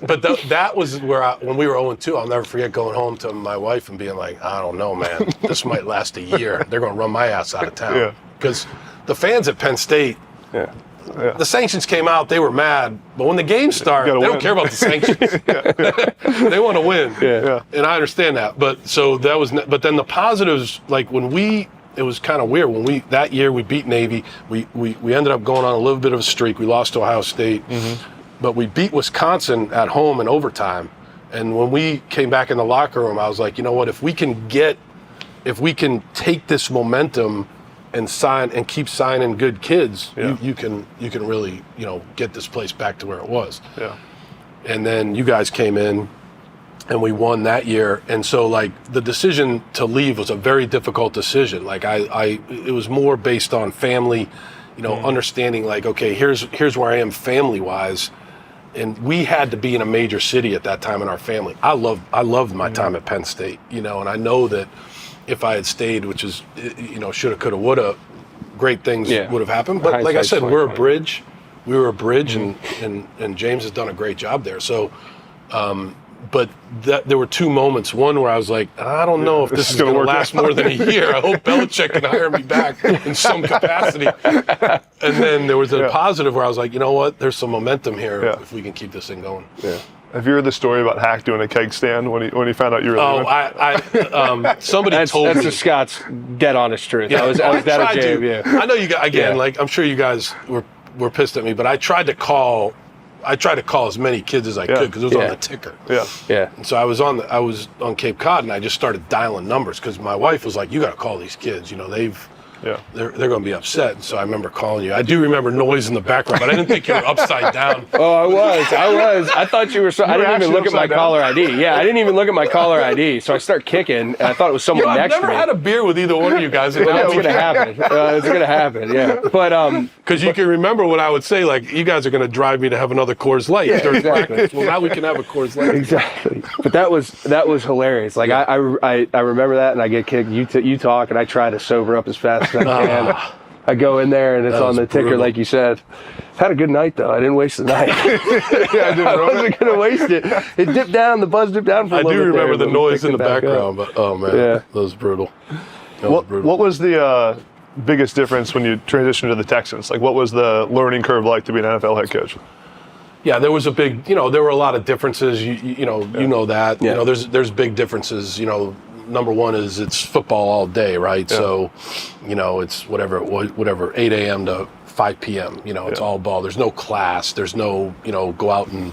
Speaker 2: But that was where, when we were 0-2, I'll never forget going home to my wife and being like, I don't know, man. This might last a year. They're going to run my ass out of town. Because the fans at Penn State, the sanctions came out, they were mad. But when the game started, they don't care about the sanctions. They want to win. And I understand that. But so that was, but then the positives, like it was kind of weird. That year we beat Navy, we ended up going on a little bit of a streak. We lost to Ohio State, but we beat Wisconsin at home in overtime. And when we came back in the locker room, I was like, you know what, if we can take this momentum and keep signing good kids, you can really, get this place back to where it was.
Speaker 1: Yeah.
Speaker 2: And then you guys came in, and we won that year. And so, like, the decision to leave was a very difficult decision. Like, it was more based on family, understanding, like, okay, here's where I am family-wise. And we had to be in a major city at that time in our family. I loved my time at Penn State, and I know that if I had stayed, which is, shoulda, coulda, woulda, great things would have happened. But like I said, we're a bridge. We were a bridge, and James has done a great job there. So, but there were two moments. One where I was like, I don't know if this is going to last more than a year. I hope Belichick can hire me back in some capacity. And then there was a positive where I was like, you know what? There's some momentum here if we can keep this thing going.
Speaker 1: Yeah. Have you heard the story about Hack doing a keg stand when he found out you were leaving?
Speaker 2: Somebody told me.
Speaker 3: That's the Scott's dead honest truth.
Speaker 2: Yeah,
Speaker 3: I was that at James. Yeah.
Speaker 2: I know you guys, again, like, I'm sure you guys were pissed at me, but I tried to call as many kids as I could because it was on the ticker.
Speaker 3: Yeah.
Speaker 2: And so I was on Cape Cod, and I just started dialing numbers because my wife was like, "You got to call these kids. They're going to be upset." And so I remember calling you. I do remember noise in the background, but I didn't think you were upside down.
Speaker 3: Oh, I was. I thought you were. I didn't even look at my caller ID. Yeah, I didn't even look at my caller ID. So I start kicking, and I thought it was someone next to me.
Speaker 2: I've never had a beer with either one of you guys.
Speaker 3: It's going to happen. It's going to happen. Yeah, but
Speaker 2: because you can remember what I would say, like, you guys are going to drive me to have another Coors Light.
Speaker 3: Yeah, exactly.
Speaker 2: Well, now we can have a Coors Light.
Speaker 3: Exactly. But that was hilarious. Like I remember that, and I get kicked. You talk, and I try to sober up as fast as I can. I go in there, and it's on the ticker, like you said. Had a good night, though. I didn't waste the night. I wasn't going to waste it. It dipped down. The buzz dipped down for a little bit.
Speaker 2: I do remember the noise in the background, but oh man, that was brutal.
Speaker 1: What was the biggest difference when you transitioned to the Texans? Like, what was the learning curve like to be an NFL head coach?
Speaker 2: Yeah, there was a big, there were a lot of differences. You know that.
Speaker 3: Yeah.
Speaker 2: There's big differences. Number one is it's football all day, right? Yeah. So, it's whatever 8 a.m. to 5 p.m. It's all ball. There's no class. There's no, go out and,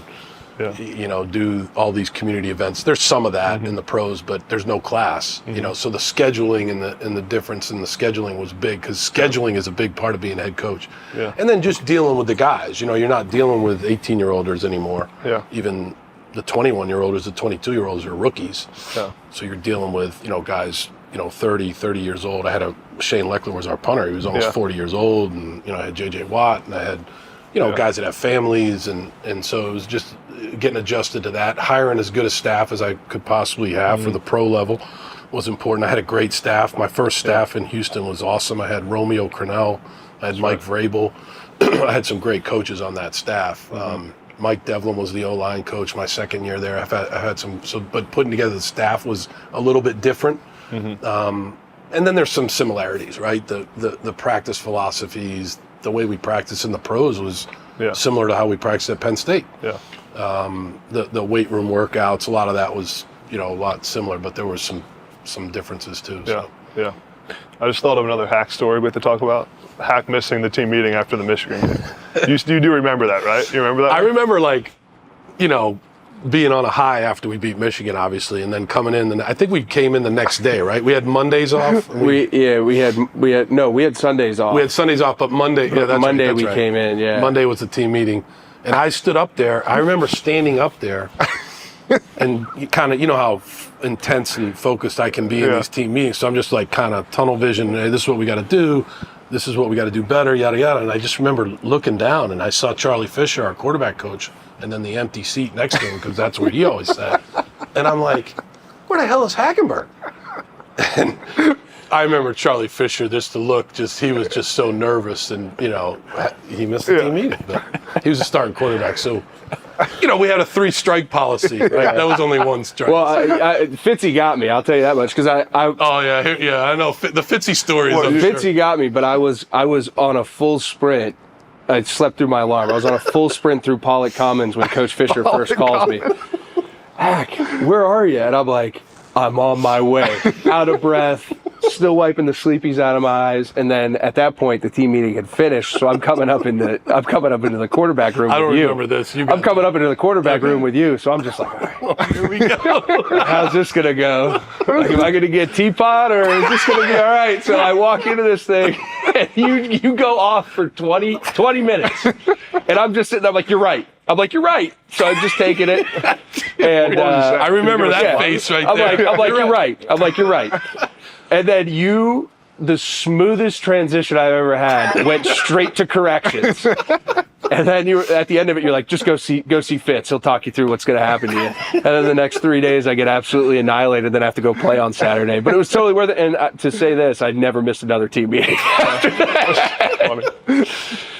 Speaker 2: do all these community events. There's some of that in the pros, but there's no class. So the scheduling and the difference in the scheduling was big because scheduling is a big part of being a head coach.
Speaker 1: Yeah.
Speaker 2: And then just dealing with the guys. You're not dealing with 18-year-olders anymore.
Speaker 1: Yeah.
Speaker 2: Even the 21-year-olders, the 22-year-olds are rookies.
Speaker 1: Yeah.
Speaker 2: So you're dealing with, guys, 30 years old. I had Shane Leckler was our punter. He was almost 40 years old. And, I had J.J. Watt, and I had, guys that have families. And so it was just getting adjusted to that. Hiring as good a staff as I could possibly have for the pro level was important. I had a great staff. My first staff in Houston was awesome. I had Romeo Crennel. I had Mike Vrabel. I had some great coaches on that staff. Mike Devlin was the O-line coach my second year there. I've had some, but putting together the staff was a little bit different. And then there's some similarities, right? The practice philosophies, the way we practice in the pros was similar to how we practiced at Penn State.
Speaker 1: Yeah.
Speaker 2: The weight room workouts, a lot of that was, a lot similar, but there were some differences too. So.
Speaker 1: Yeah. I just thought of another Hack story we have to talk about. Hack missing the team meeting after the Michigan game. You do remember that, right? You remember that?
Speaker 2: I remember, being on a high after we beat Michigan, obviously, and then coming in. And I think we came in the next day, right? We had Mondays off.
Speaker 3: We had Sundays off.
Speaker 2: We had Sundays off, but Monday. Yeah, that's
Speaker 3: Monday
Speaker 2: right,
Speaker 3: we came in. Yeah.
Speaker 2: Monday was the team meeting, and I stood up there. I remember standing up there, and kind of, how intense and focused I can be in these team meetings. So I'm just like kind of tunnel vision. Hey, this is what we got to do. This is what we got to do better, yada, yada. And I just remember looking down, and I saw Charlie Fisher, our quarterback coach, and then the empty seat next to him, because that's where he always sat. And I'm like, where the hell is Hackenberg? And I remember Charlie Fisher, he was just so nervous, and, he missed the team meeting. But he was a starting quarterback, so... we had a 3-strike policy. Right? That was only 1 strike.
Speaker 3: Well, Fitzy got me. I'll tell you that much because I
Speaker 2: know the Fitzy story.
Speaker 3: Fitzy got me, but I was on a full sprint. I slept through my alarm. I was on a full sprint through Pollock Commons when Coach Fisher first calls me. Hack, where are you? And I'm like, I'm on my way. Out of breath. still wiping the sleepies out of my eyes. And then at that point, the team meeting had finished. So I'm coming up into the quarterback room with you.
Speaker 2: I don't remember this.
Speaker 3: I'm coming up into the quarterback room with you. So I'm just like, all right,
Speaker 2: here we go.
Speaker 3: how's this going to go? Like, am I going to get teapot or is this going to be all right? So I walk into this thing and you go off for 20 minutes. And I'm just sitting there, I'm like, you're right. So I'm just taking it. And
Speaker 2: I remember that face right there.
Speaker 3: I'm like, you're right. And then the smoothest transition I've ever had, went straight to corrections. And then at the end of it, you're like, just go see Fitz. He'll talk you through what's going to happen to you. And then the next 3 days, I get absolutely annihilated. Then I have to go play on Saturday. But it was totally worth it. And to say this, I'd never missed another team meeting.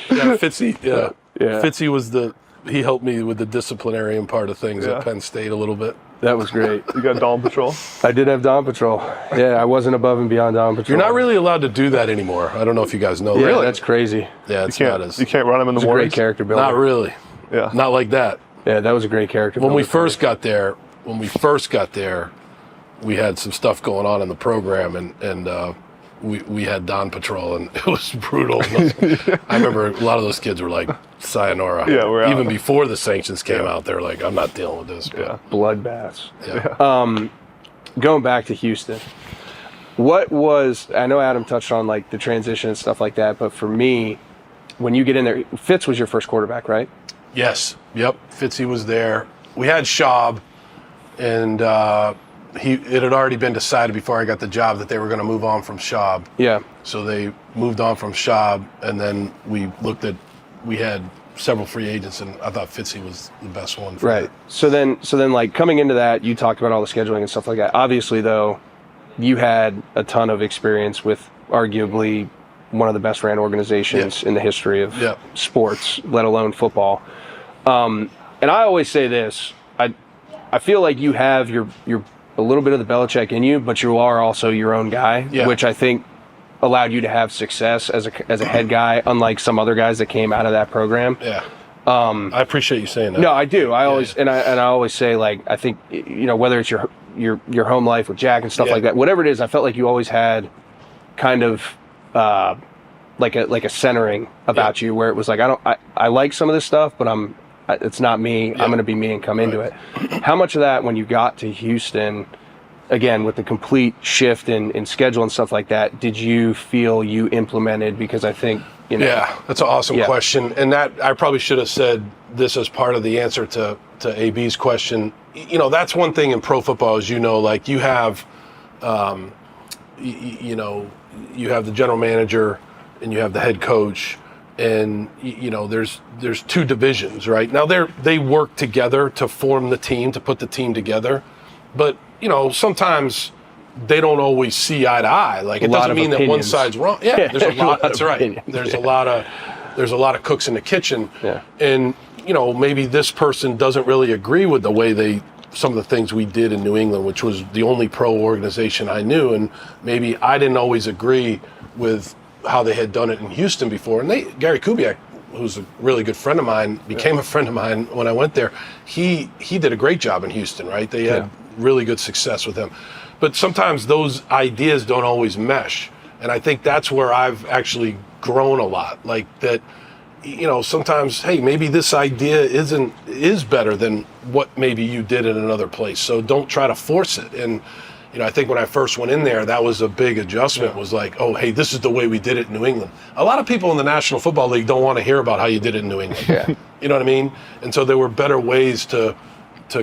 Speaker 2: Fitzy. Yeah. Fitzy was he helped me with the disciplinarian part of things at Penn State a little bit.
Speaker 3: That was great.
Speaker 1: You got Dawn Patrol?
Speaker 3: I did have Dawn Patrol. Yeah, I wasn't above and beyond Dawn Patrol.
Speaker 2: You're not really allowed to do that anymore. I don't know if you guys know that.
Speaker 3: Really? That's crazy.
Speaker 2: Yeah, it's not as...
Speaker 1: You can't run them in the morning?
Speaker 3: Great character builder.
Speaker 2: Not really.
Speaker 1: Yeah.
Speaker 2: Not like that.
Speaker 3: Yeah, that was a great character builder.
Speaker 2: When we first got there, we had some stuff going on in the program, and we had Dawn Patrol, and it was brutal. I remember a lot of those kids were like, sayonara.
Speaker 1: Yeah, we're out.
Speaker 2: Even before the sanctions came out, they're like, I'm not dealing with this.
Speaker 1: Yeah.
Speaker 3: Bloodbaths.
Speaker 2: Yeah.
Speaker 3: Going back to Houston, I know Adam touched on like the transition and stuff like that, but for me, when you get in there, Fitz was your first quarterback, right?
Speaker 2: Yes. Yep. Fitzy was there. We had Schaub, and it had already been decided before I got the job that they were going to move on from Schaub.
Speaker 3: Yeah.
Speaker 2: So they moved on from Schaub, and then we had several free agents, and I thought Fitzy was the best one.
Speaker 3: Right. So then like coming into that, you talked about all the scheduling and stuff like that. Obviously, though, you had a ton of experience with arguably one of the best ran organizations in the history of sports, let alone football. And I always say this, I feel like you have your a little bit of the Belichick in you, but you are also your own guy, which I think allowed you to have success as a head guy, unlike some other guys that came out of that program.
Speaker 2: Yeah. I appreciate you saying that.
Speaker 3: No, I do. I always and I always say, like, I think, you know, whether it's your home life with Jack and stuff like that, whatever it is, I felt like you always had kind of like a centering about you, where it was like, I like some of this stuff, but it's not me. I'm going to be me and come into it. How much of that, when you got to Houston, again, with the complete shift in schedule and stuff like that, did you feel you implemented? Because I think, you know.
Speaker 2: Yeah, that's an awesome question. And that I probably should have said this as part of the answer to AB's question. You know, that's one thing in pro football, as you know, like you have, you know, you have the general manager and you have the head coach. And, you know, there's two divisions, right? Now they work together to form the team, to put the team together. But, you know, sometimes they don't always see eye to eye. Like, it doesn't mean that one side's wrong. Yeah, there's a lot. That's right. There's a lot of cooks in the kitchen. Yeah. And, you know, maybe this person doesn't really agree with the way some of the things we did in New England, which was the only pro organization I knew. And maybe I didn't always agree with how they had done it in Houston before. And Gary Kubiak, who's a really good friend of mine, became a friend of mine when I went there. He did a great job in Houston, right? They had really good success with him. But sometimes those ideas don't always mesh. And I think that's where I've actually grown a lot. Like that, you know, sometimes, hey, maybe this idea is better than what maybe you did in another place. So don't try to force it. And you know, I think when I first went in there, that was a big adjustment. Was like, oh, hey, this is the way we did it in New England. A lot of people in the National Football League don't want to hear about how you did it in New England. Yeah. You know what I mean? And so there were better ways to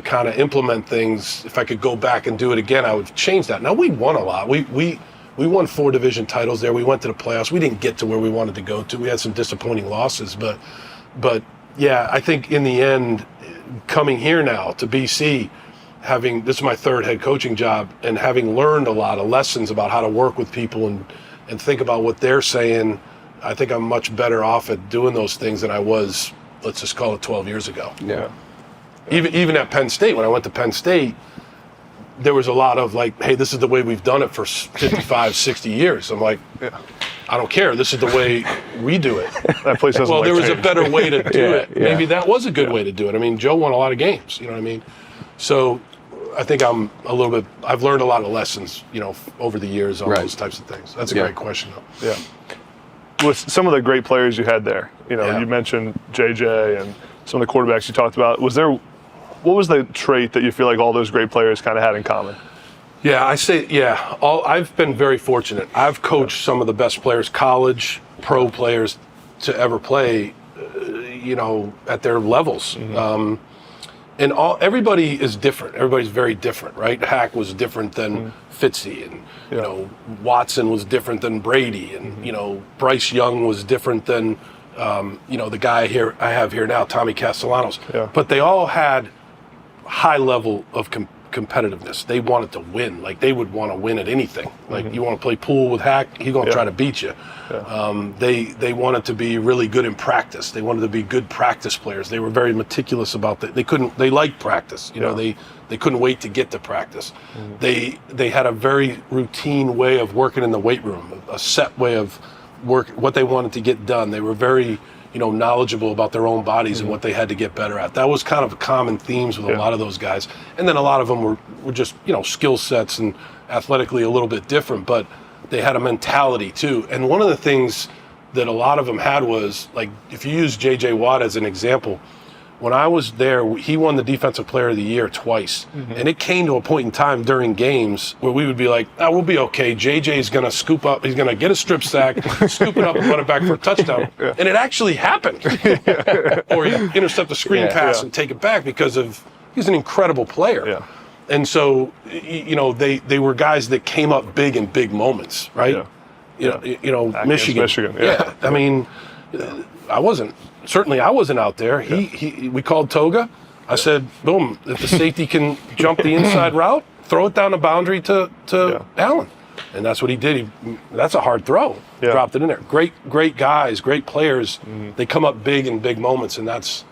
Speaker 2: kind of implement things. If I could go back and do it again, I would change that. Now, we won a lot. We won 4 division titles there. We went to the playoffs. We didn't get to where we wanted to go to. We had some disappointing losses. But yeah, I think in the end, coming here now to BC, this is my 3rd head coaching job, and having learned a lot of lessons about how to work with people and think about what they're saying, I think I'm much better off at doing those things than I was, let's just call it 12 years ago.
Speaker 3: Yeah.
Speaker 2: Even at Penn State, when I went to Penn State, there was a lot of like, hey, this is the way we've done it for 55, 60 years. I'm like, I don't care. This is the way we do it.
Speaker 1: That place doesn't.
Speaker 2: Well, there was a better way to do it.
Speaker 3: Yeah.
Speaker 2: Maybe that was a good way to do it. I mean, Joe won a lot of games. You know what I mean? So I think I've learned a lot of lessons, over the years on those types of things. That's a great question, though.
Speaker 1: Yeah. With some of the great players you had there, you mentioned JJ and some of the quarterbacks you talked about. What was the trait that you feel like all those great players kind of had in common?
Speaker 2: Yeah, I've been very fortunate. I've coached some of the best players, college, pro players to ever play, at their levels. Mm-hmm. And everybody is different. Everybody's very different, right? Hack was different than Fitzy, and Watson was different than Brady, and Bryce Young was different than the guy I have here now, Tommy Castellanos. Yeah. But they all had high level of competitiveness. They wanted to win. Like, they would want to win at anything. Like, you want to play pool with Hack, he's going to try to beat you. Yeah. They wanted to be really good in practice. They wanted to be good practice players. They were very meticulous about that. They liked practice. They couldn't wait to get to practice. They had a very routine way of working in the weight room, a set way of work, what they wanted to get done. They were very knowledgeable about their own bodies and what they had to get better at. That was kind of common themes with a lot of those guys. And then a lot of them were just, skill sets and athletically a little bit different, but they had a mentality too. And one of the things that a lot of them had was, like, if you use J.J. Watt as an example, when I was there, he won the Defensive Player of the Year twice. And it came to a point in time during games where we would be like, we'll be okay. JJ's going to scoop up. He's going to get a strip sack, scoop it up and run it back for a touchdown. And it actually happened. Or he'd intercept a screen pass and take it back because he's an incredible player. Yeah. And so, they were guys that came up big in big moments, right? Yeah. Michigan. Yeah. I mean, I wasn't out there. We called Toga. I said, boom, if the safety can jump the inside route, throw it down the boundary to Allen. And that's what he did. That's a hard throw. Yeah. Dropped it in there. Great guys, great players. They come up big in big moments, and that's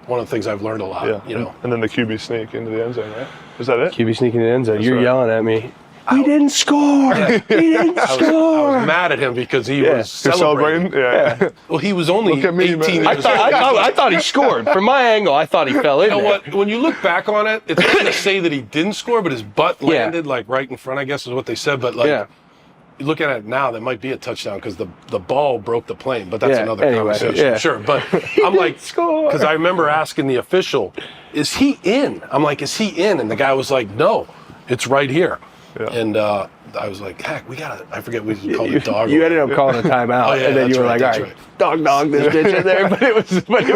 Speaker 2: one of the things I've learned a lot.
Speaker 1: Yeah. And then the QB sneak into the end zone, right? Is that it?
Speaker 3: QB sneak into the end zone. You're yelling at me. We didn't score. We didn't score.
Speaker 2: I was mad at him because he was celebrating.
Speaker 1: Yeah.
Speaker 2: Well, he was only 18 years old.
Speaker 3: I thought he scored. From my angle, I thought he fell in.
Speaker 2: You know what? When you look back on it, it's not to say that he didn't score, but his butt landed like right in front, I guess is what they said. But you look at it now, that might be a touchdown because the ball broke the plane. But that's another conversation. Yeah. Sure. But I'm like, because I remember asking the official, is he in? I'm like, is he in? And the guy was like, no, it's right here. Yeah. And I was like, heck, I forget we called it dog.
Speaker 3: You ended up calling a timeout, and then you were like, all right, dog this ditch in there. But it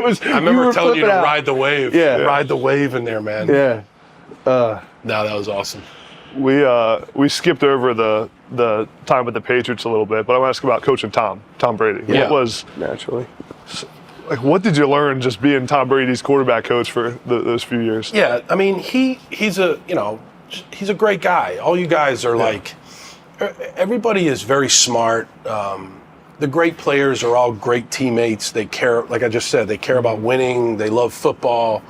Speaker 3: was.
Speaker 2: I remember telling you to ride the wave. Yeah. Ride the wave in there, man.
Speaker 3: Yeah.
Speaker 2: No, that was awesome.
Speaker 1: We skipped over the time with the Patriots a little bit, but I want to ask about coaching Tom Brady.
Speaker 3: Yeah.
Speaker 1: What was
Speaker 3: naturally?
Speaker 1: Like, what did you learn just being Tom Brady's quarterback coach for those few years?
Speaker 2: Yeah, I mean, he's a a great guy. All you guys are like, everybody is very smart. The great players are all great teammates. They care, like I just said, they care about winning. They love football.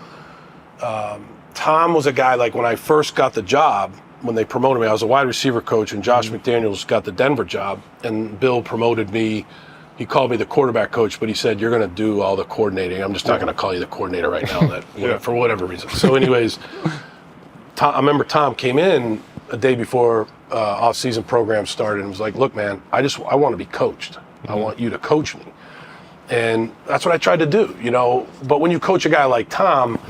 Speaker 2: Tom was a guy, like, when I first got the job, when they promoted me, I was a wide receiver coach, and Josh McDaniels got the Denver job, and Bill promoted me. He called me the quarterback coach, but he said, you're going to do all the coordinating. I'm just not going to call you the coordinator right now, for whatever reason. So anyways, I remember Tom came in a day before off-season program started and was like, look, man, I want to be coached. I want you to coach me. And that's what I tried to do, But when you coach a guy like Tom,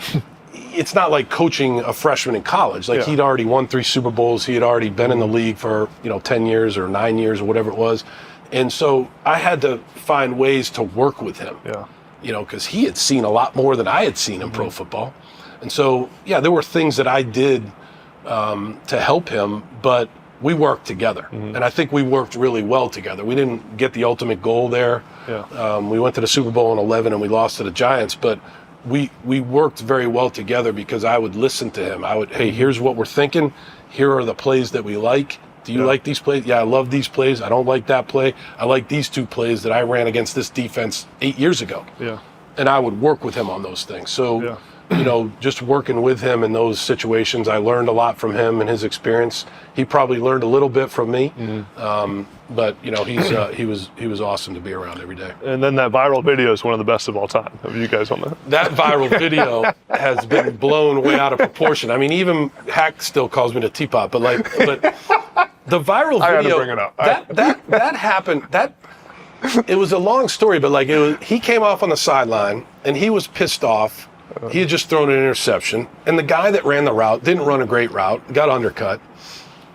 Speaker 2: it's not like coaching a freshman in college. Like, he'd already won 3 Super Bowls. He had already been in the league for, 10 years or 9 years or whatever it was. And so I had to find ways to work with him, because he had seen a lot more than I had seen in pro football. And so, there were things that I did to help him, but we worked together. And I think we worked really well together. We didn't get the ultimate goal there. We went to the Super Bowl in 11 and we lost to the Giants, but we worked very well together because I would listen to him. Hey, here's what we're thinking. Here are the plays that we like. Do you like these plays? Yeah, I love these plays. I don't like that play. I like these 2 plays that I ran against this defense 8 years ago. Yeah. And I would work with him on those things. So, just working with him in those situations, I learned a lot from him and his experience. He probably learned a little bit from me. But he was awesome to be around every day.
Speaker 1: And then that viral video is one of the best of all time. Have you guys on that?
Speaker 2: That viral video has been blown way out of proportion. I mean, even Hack still calls me the teapot. But the viral video,
Speaker 1: I had to bring it up.
Speaker 2: that happened. It was a long story, but he came off on the sideline and he was pissed off. He had just thrown an interception, and the guy that ran the route didn't run a great route, got undercut,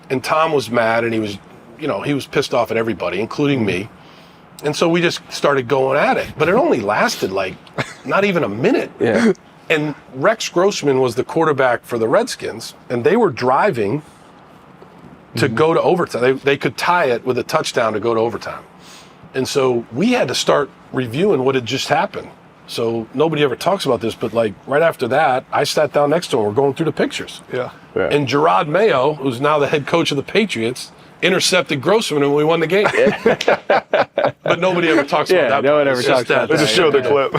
Speaker 2: and Tom was mad, and he was pissed off at everybody, including me. And so we just started going at it, but it only lasted not even a minute.
Speaker 3: Yeah.
Speaker 2: And Rex Grossman was the quarterback for the Redskins, and they were driving to go to overtime. They could tie it with a touchdown to go to overtime. And so we had to start reviewing what had just happened. So nobody ever talks about this, but right after that, I sat down next to him. We're going through the pictures.
Speaker 1: Yeah.
Speaker 2: And Gerard Mayo, who's now the head coach of the Patriots, intercepted Grossman and we won the game. But nobody ever talks about that.
Speaker 3: No one ever talks about that.
Speaker 1: They just showed the clip.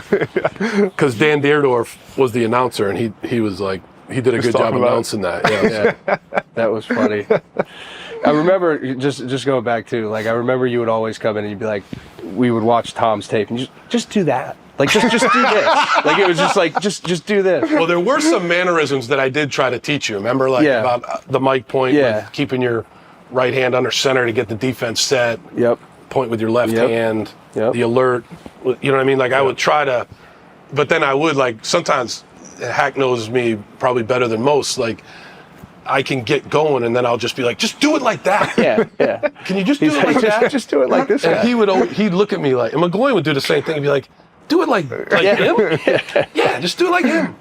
Speaker 2: Because Dan Deerdorf was the announcer, and he was he did a good job announcing that. Yeah.
Speaker 3: That was funny. I remember, just going back to, I remember you would always come in and you'd be like, we would watch Tom's tape and just do that. Just do this. It was just do this.
Speaker 2: Well, there were some mannerisms that I did try to teach you. Remember, about the mic point, with keeping your right hand under center to get the defense set.
Speaker 3: Yep.
Speaker 2: Point with your left hand.
Speaker 3: Yep.
Speaker 2: The alert. You know what I mean? I would try to, but then I would sometimes. Hack knows me probably better than most. I can get going, and then I'll just be like, just do it like that.
Speaker 3: Yeah.
Speaker 2: Can you just do it like that?
Speaker 3: Just do it like this.
Speaker 2: And he'd look at me and McGloin would do the same thing and be like, do it like him? Yeah, just do it like him.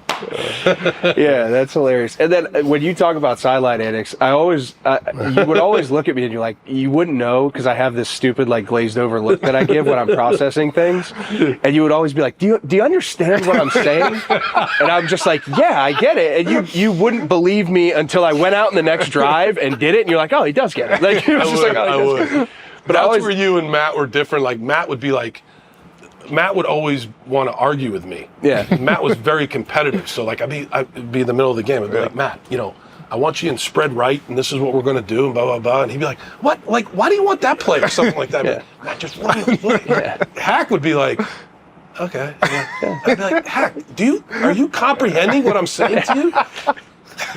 Speaker 3: Yeah, that's hilarious. And then when you talk about sideline antics, you would always look at me and you're like, you wouldn't know because I have this stupid glazed over look that I give when I'm processing things, and you would always be like, do you understand what I'm saying? And I'm just like, yeah, I get it. And you wouldn't believe me until I went out in the next drive and did it, and you're like, oh, he does get it.
Speaker 2: I would. But that's where you and Matt were different. Matt would be Matt would always want to argue with me.
Speaker 3: Yeah.
Speaker 2: Matt was very competitive. So I'd be in the middle of the game. I'd be like, Matt, I want you in spread right, and this is what we're going to do, and blah, blah, blah. And he'd be like, what? Why do you want that play? Or something like that.
Speaker 3: Yeah.
Speaker 2: Matt, just run. Hack would be like, okay. Yeah. I'd be like, Hack, are you comprehending what I'm saying to you?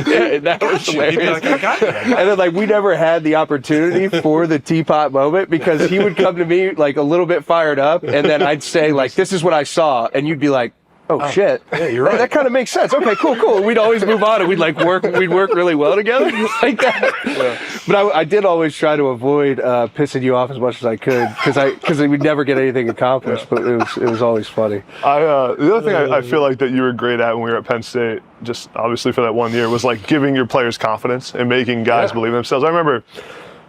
Speaker 3: Yeah, that was hilarious. And then we never had the opportunity for the teapot moment because he would come to me a little bit fired up, and then I'd say this is what I saw, and you'd be like, oh shit.
Speaker 2: Yeah, you're right.
Speaker 3: That kind of makes sense. Okay, cool. We'd always move on, and we'd work really well together like that. Yeah. But I did always try to avoid pissing you off as much as I could because we'd never get anything accomplished. But it was always funny.
Speaker 1: The other thing I feel that you were great at when we were at Penn State, just obviously for that 1 year, was giving your players confidence and making guys believe in themselves. I remember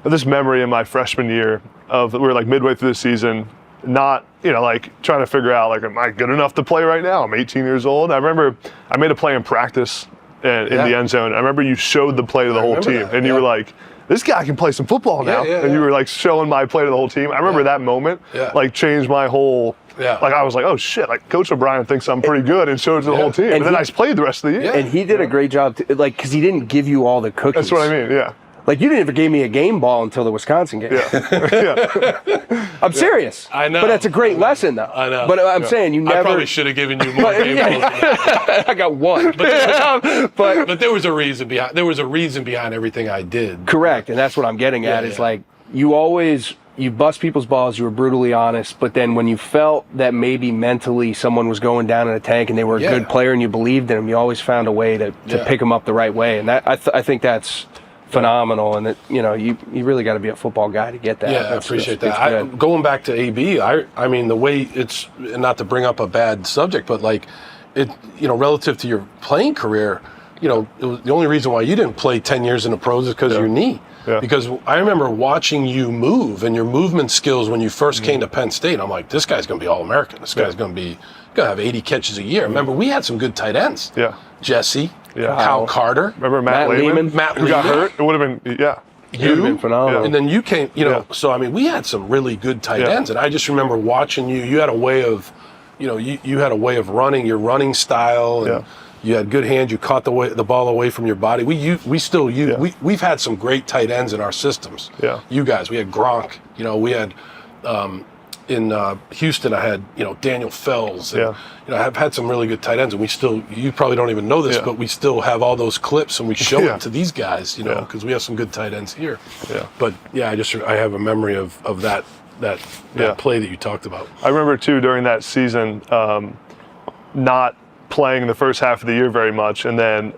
Speaker 1: this memory in my freshman year we were midway through the season, not trying to figure out am I good enough to play right now? I'm 18 years old. I remember I made a play in practice in the end zone. I remember you showed the play to the whole team, and you were like, this guy can play some football now. And you were showing my play to the whole team. I remember that moment changed my whole. Yeah. I was like, oh shit! Coach O'Brien thinks I'm pretty good, and showed it to the whole team. And then I played the rest of the year.
Speaker 3: And he did a great job, because he didn't give you all the cookies.
Speaker 1: That's what I mean. Yeah.
Speaker 3: You didn't even give me a game ball until the Wisconsin game.
Speaker 1: Yeah.
Speaker 3: I'm serious.
Speaker 2: I know.
Speaker 3: But that's a great lesson, though.
Speaker 2: I know.
Speaker 3: But I'm saying you never.
Speaker 2: I probably should have given you more game balls.
Speaker 3: I got one.
Speaker 2: But there was a reason behind. There was a reason behind everything I did.
Speaker 3: Correct, and that's what I'm getting at. Is you bust people's balls. You were brutally honest, but then when you felt that maybe mentally someone was going down in a tank and they were a good player and you believed in them, you always found a way to pick them up the right way. And that I think that's phenomenal, and that you really got to be a football guy to get that.
Speaker 2: Yeah, I appreciate that. Going back to AB, I mean the way it's, not to bring up a bad subject, but relative to your playing career, it was the only reason why you didn't play 10 years in the pros is because of your knee. Yeah. Because I remember watching you move and your movement skills when you first came to Penn State. I'm like, this guy's going to be All-American. This guy's going to have 80 catches a year. Remember, we had some good tight ends.
Speaker 1: Yeah.
Speaker 2: Jesse, Kyle Carter.
Speaker 1: Remember Matt Lehman?
Speaker 2: Who
Speaker 1: got hurt? It would have been,
Speaker 3: It would have been phenomenal.
Speaker 2: And then you came, so I mean, we had some really good tight ends. And I just remember watching you. You had a way of, you had a way of running, your running style. And You had good hands. You caught the ball away from your body. We still use. We've had some great tight ends in our systems.
Speaker 1: Yeah.
Speaker 2: You guys. We had Gronk. We had in Houston. I had Daniel Fells. And, I've had some really good tight ends, and we still. You probably don't even know this, but we still have all those clips, and we show it to these guys. Because we have some good tight ends here. Yeah. But I have a memory of that play that you talked about.
Speaker 1: I remember too during that season, not playing the first half of the year very much, and then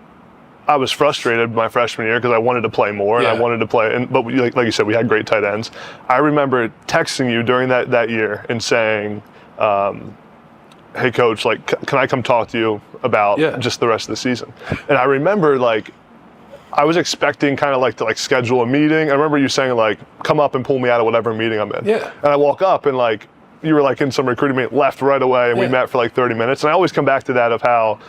Speaker 1: I was frustrated my freshman year because I wanted to play more and I wanted to play. But like you said, we had great tight ends. I remember texting you during that year and saying, "Hey, coach, can I come talk to you about just the rest of the season?" And I remember I was expecting kind of to schedule a meeting. I remember you saying come up and pull me out of whatever meeting I'm in.
Speaker 2: Yeah.
Speaker 1: And I walk up and you were in some recruiting meeting, left right away, and we met for 30 minutes. And I always come back to that of how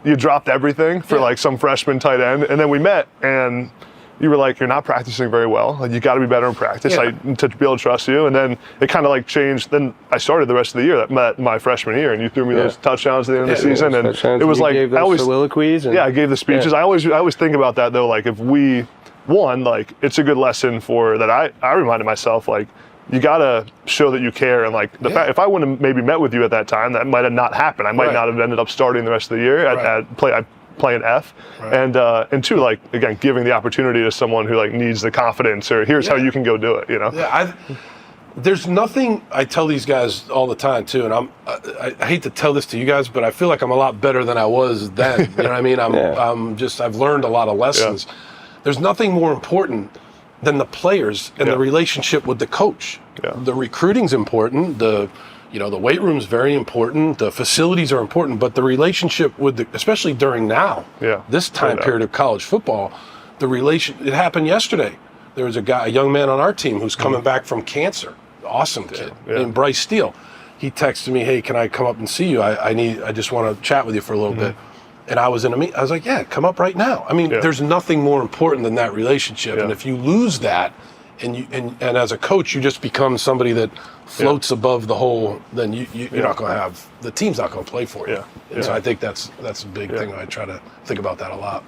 Speaker 1: you dropped everything for some freshman tight end, and then we met and you were you're not practicing very well. You got to be better in practice to be able to trust you. And then it kind of changed. Then I started the rest of the year, my freshman year, and you threw me those touchdowns at the end of the season. And it was
Speaker 3: gave those soliloquies.
Speaker 1: I gave the speeches. I always think about that though. If we won, it's a good lesson for that. I reminded myself you gotta show that you care, and the fact if I wouldn't have maybe met with you at that time, that might have not happened. I might not have ended up starting the rest of the year at playing F, and two, again, giving the opportunity to someone who needs the confidence, or here's how you can go do it.
Speaker 2: There's nothing. I tell these guys all the time too, and I hate to tell this to you guys, but I feel like I'm a lot better than I was then. You know what I mean? I've learned a lot of lessons. There's nothing more important than the players and the relationship with the coach. The recruiting's important. The weight room's very important. The facilities are important, but the relationship with especially during this time period of college football, it happened yesterday. There was a young man on our team who's coming back from cancer. Awesome kid named Bryce Steele. He texted me, "Hey, can I come up and see you? I just want to chat with you for a little bit." And I was in a meeting. I was like, "Yeah, come up right now." I mean, there's nothing more important than that relationship. And if you lose that, and as a coach, you just become somebody that floats above the whole, then you're not going to have, the team's not going to play for you. So I think that's a big thing. I try to think about that a lot.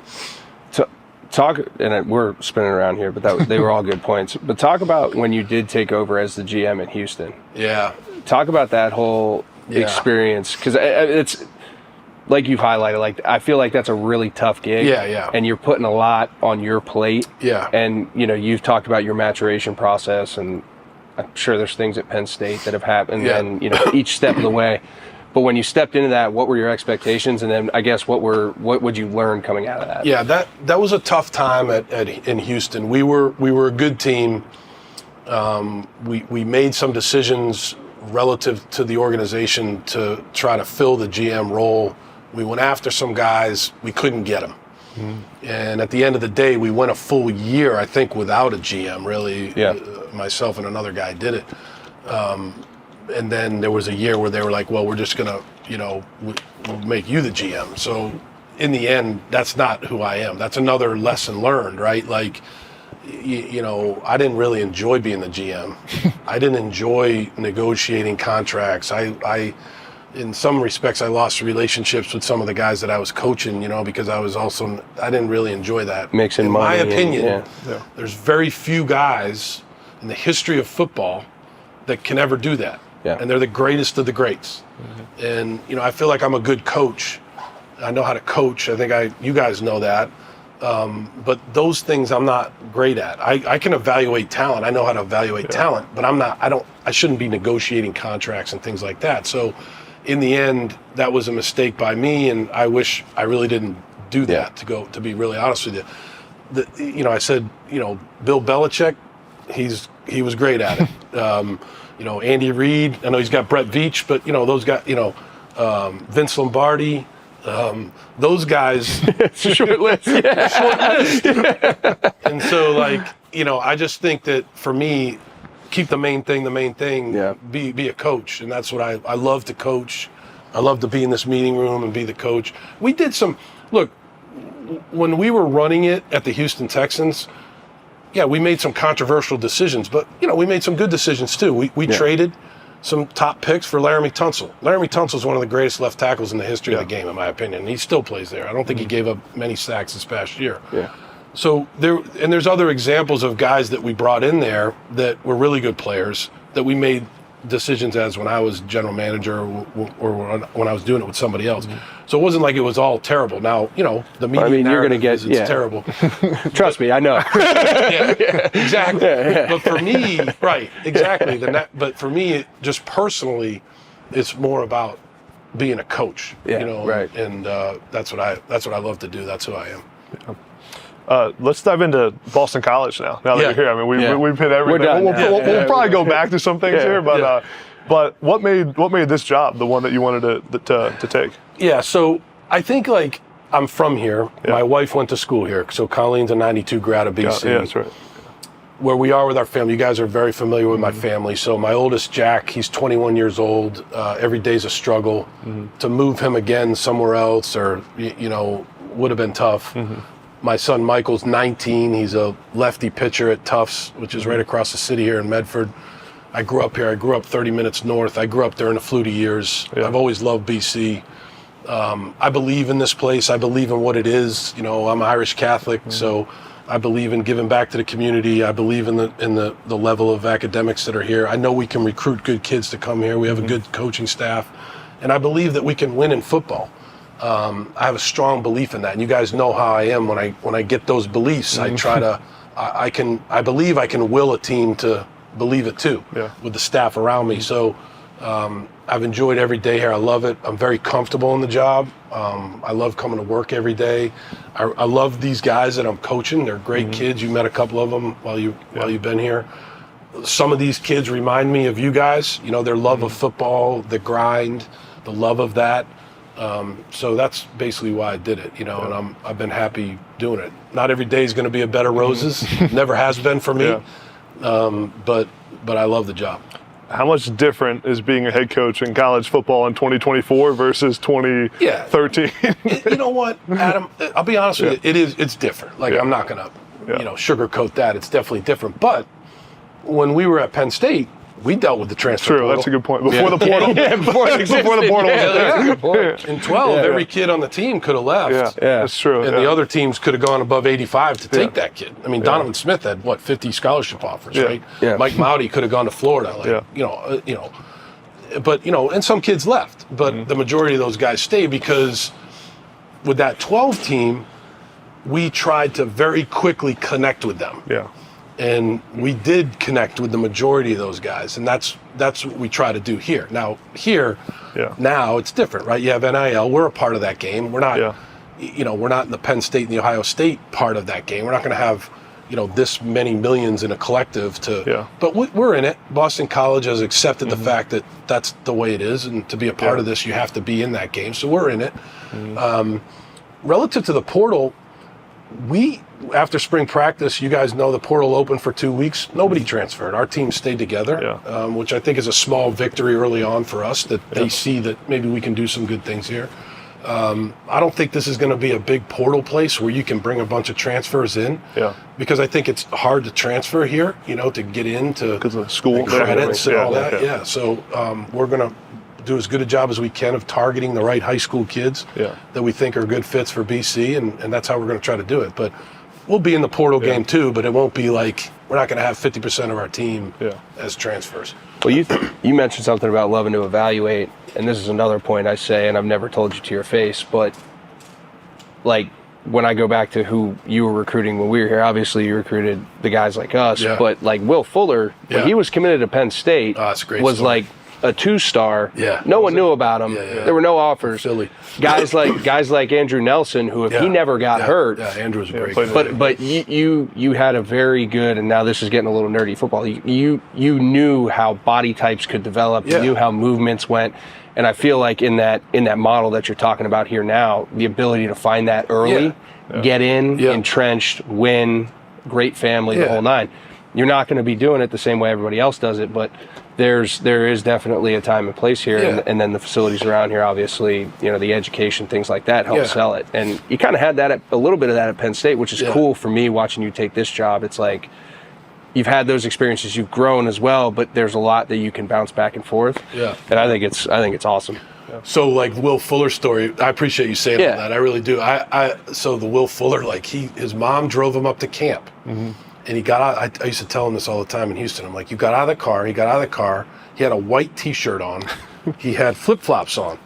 Speaker 3: Talk, and we're spinning around here, but they were all good points. But talk about when you did take over as the GM in Houston.
Speaker 2: Yeah.
Speaker 3: Talk about that whole experience, because it's like you've highlighted. I feel like that's a really tough gig.
Speaker 2: Yeah.
Speaker 3: And you're putting a lot on your plate.
Speaker 2: Yeah.
Speaker 3: And you've talked about your maturation process, and I'm sure there's things at Penn State that have happened, and each step of the way. But when you stepped into that, what were your expectations, and then I guess what would you learn coming out of that?
Speaker 2: Yeah, that was a tough time in Houston. We were a good team. We made some decisions relative to the organization to try to fill the GM role. We went after some guys. We couldn't get them. And at the end of the day, we went a full year, I think, without a GM, really. Myself and another guy did it. And then there was a year where they were like, well, we're just going to, we'll make you the GM. So in the end, that's not who I am. That's another lesson learned, right? I didn't really enjoy being the GM. I didn't enjoy negotiating contracts. I in some respects, I lost relationships with some of the guys that I was coaching, because I didn't really enjoy that.
Speaker 3: Mixing money.
Speaker 2: In my opinion, there's very few guys in the history of football that can ever do that. And they're the greatest of the greats. And, I feel like I'm a good coach. I know how to coach. I think you guys know that. But those things I'm not great at. I can evaluate talent. I know how to evaluate talent, but I shouldn't be negotiating contracts and things like that. So in the end, that was a mistake by me, and I wish I really didn't do that, to be really honest with you. I said, Bill Belichick, he was great at it. Andy Reid, I know he's got Brett Veach, but those guys, Vince Lombardi, those guys.
Speaker 3: Short list.
Speaker 2: Short list. And so, I just think that for me, keep the main thing. Be a coach, and that's what I love to coach. I love to be in this meeting room and be the coach. We did when we were running it at the Houston Texans. Yeah, we made some controversial decisions, but we made some good decisions too. We traded. some top picks for Laramie Tunsil. Laramie Tunsil is one of the greatest left tackles in the history of the game, in my opinion. And he still plays there. I don't think he gave up many sacks this past year.
Speaker 3: Yeah.
Speaker 2: So there's other examples of guys that we brought in there that were really good players that we made decisions as when I was general manager or when I was doing it with somebody else. So it wasn't like it was all terrible. Now, the media
Speaker 3: you're going to get
Speaker 2: it's terrible.
Speaker 3: Trust me, I know.
Speaker 2: Exactly. But for me, right, exactly. But for me, just personally, it's more about being a coach.
Speaker 3: Right.
Speaker 2: And that's what I love to do. That's who I am.
Speaker 1: Let's dive into Boston College now. Now that you're here, I mean, we've hit everything. We'll probably go back to some things here, but what made this job the one that you wanted to take?
Speaker 2: Yeah, so I think I'm from here. Yeah. My wife went to school here, so Colleen's a '92 grad of BC.
Speaker 1: Yeah, that's right.
Speaker 2: Where we are with our family, you guys are very familiar with my family. So my oldest, Jack, he's 21 years old. Every day's a struggle. To move him again somewhere else, or would have been tough. My son Michael's 19. He's a lefty pitcher at Tufts, which is right across the city here in Medford. I grew up here. I grew up 30 minutes north. I grew up during the Flutie years. Yeah. I've always loved BC. I believe in this place. I believe in what it is. I'm Irish Catholic, so I believe in giving back to the community. I believe in the level of academics that are here. I know we can recruit good kids to come here. We have a good coaching staff, and I believe that we can win in football. I have a strong belief in that, and you guys know how I am when I get those beliefs. I try to, I believe I can will a team to believe it too, with the staff around me. So I've enjoyed every day here. I love it. I'm very comfortable in the job. I love coming to work every day. I love these guys that I'm coaching. They're great kids. You met a couple of them while you've been here. Some of these kids remind me of you guys. Their love of football, the grind, the love of that. So that's basically why I did it, and I've been happy doing it. Not every day is going to be a bed of roses. Never has been for me. But I love the job.
Speaker 1: How much different is being a head coach in college football in 2024 versus 2013?
Speaker 2: You know what, Adam? I'll be honest with you. It's different. I'm not going to, sugarcoat that. It's definitely different. But when we were at Penn State, we dealt with the transfer portal.
Speaker 1: That's a good point. Before the portal.
Speaker 2: Before
Speaker 1: the portal was
Speaker 2: in 12, every kid on the team could have left.
Speaker 1: Yeah, that's true.
Speaker 2: And the other temes could have gone above 85 to take that kid. I mean, Donovan Smith had, 50 scholarship offers, right?
Speaker 3: Yeah.
Speaker 2: Mike Mauti could have gone to Florida. But, and some kids left. But the majority of those guys stayed because with that 12 team, we tried to very quickly connect with them.
Speaker 1: Yeah.
Speaker 2: And we did connect with the majority of those guys, and that's what we try to do here. Now, now it's different, right? You have NIL. We're a part of that game. We're not, we're not in the Penn State and the Ohio State part of that game. We're not going to have, this many millions in a collective but we're in it. Boston College has accepted the fact that that's the way it is, and to be a part of this, you have to be in that game. So we're in it. Relative to the portal, after spring practice, you guys know the portal opened for 2 weeks. Nobody transferred. Our team stayed together, which I think is a small victory early on for us, that they see that maybe we can do some good things here. I don't think this is going to be a big portal place where you can bring a bunch of transfers in, because I think it's hard to transfer here, to get into
Speaker 1: because of school
Speaker 2: credits and all that. So we're going to do as good a job as we can of targeting the right high school kids that we think are good fits for BC, and that's how we're going to try to do it. But we'll be in the portal game too, but it won't be like we're not going to have 50% of our team as transfers.
Speaker 3: Well, you mentioned something about loving to evaluate, and this is another point I say, and I've never told you to your face, but when I go back to who you were recruiting when we were here, obviously you recruited the guys like us, but Will Fuller, when he was committed to Penn State, was
Speaker 2: story.
Speaker 3: A 2-star. No one knew about him. There were no offers.
Speaker 2: Philly.
Speaker 3: Guys like Andrew Nelson, who if he never got hurt.
Speaker 2: Andrew was a great guy.
Speaker 3: But you had a very good, and now this is getting a little nerdy football. You knew how body types could develop. You knew how movements went. And I feel like in that model that you're talking about here now, the ability to find that early, get in, entrenched, win, great family, the whole nine. You're not going to be doing it the same way everybody else does it, but there is definitely a time and place here, and then the facilities around here, obviously, the education, things like that help sell it. And you kind of had that a little bit of that at Penn State, which is cool for me watching you take this job. It's like you've had those experiences, you've grown as well, but there's a lot that you can bounce back and forth.
Speaker 2: Yeah.
Speaker 3: And I think it's awesome.
Speaker 2: Yeah. So like Will Fuller story, I appreciate you saying all that. I really do. So the Will Fuller, like his mom drove him up to camp, and he got out. I used to tell him this all the time in Houston. I'm like, you got out of the car. He got out of the car. He had a white T-shirt on. He had flip-flops on.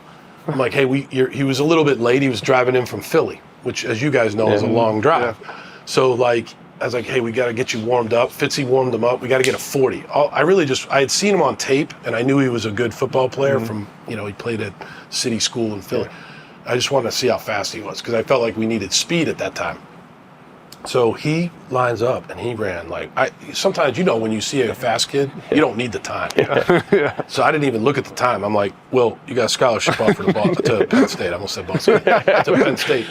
Speaker 2: I'm like, hey, he was a little bit late. He was driving in from Philly, which, as you guys know, is a long drive. Yeah. So like, I was like, hey, we got to get you warmed up. Fitzy warmed him up. We got to get a 40. I had seen him on tape, and I knew he was a good football player from, he played at City School in Philly. Yeah. I just wanted to see how fast he was because I felt like we needed speed at that time. So he lines up, and he ran sometimes, when you see a fast kid, you don't need the time. Yeah. So I didn't even look at the time. I'm like, well, you got a scholarship offer to Penn State. I almost said Boston. To Penn State.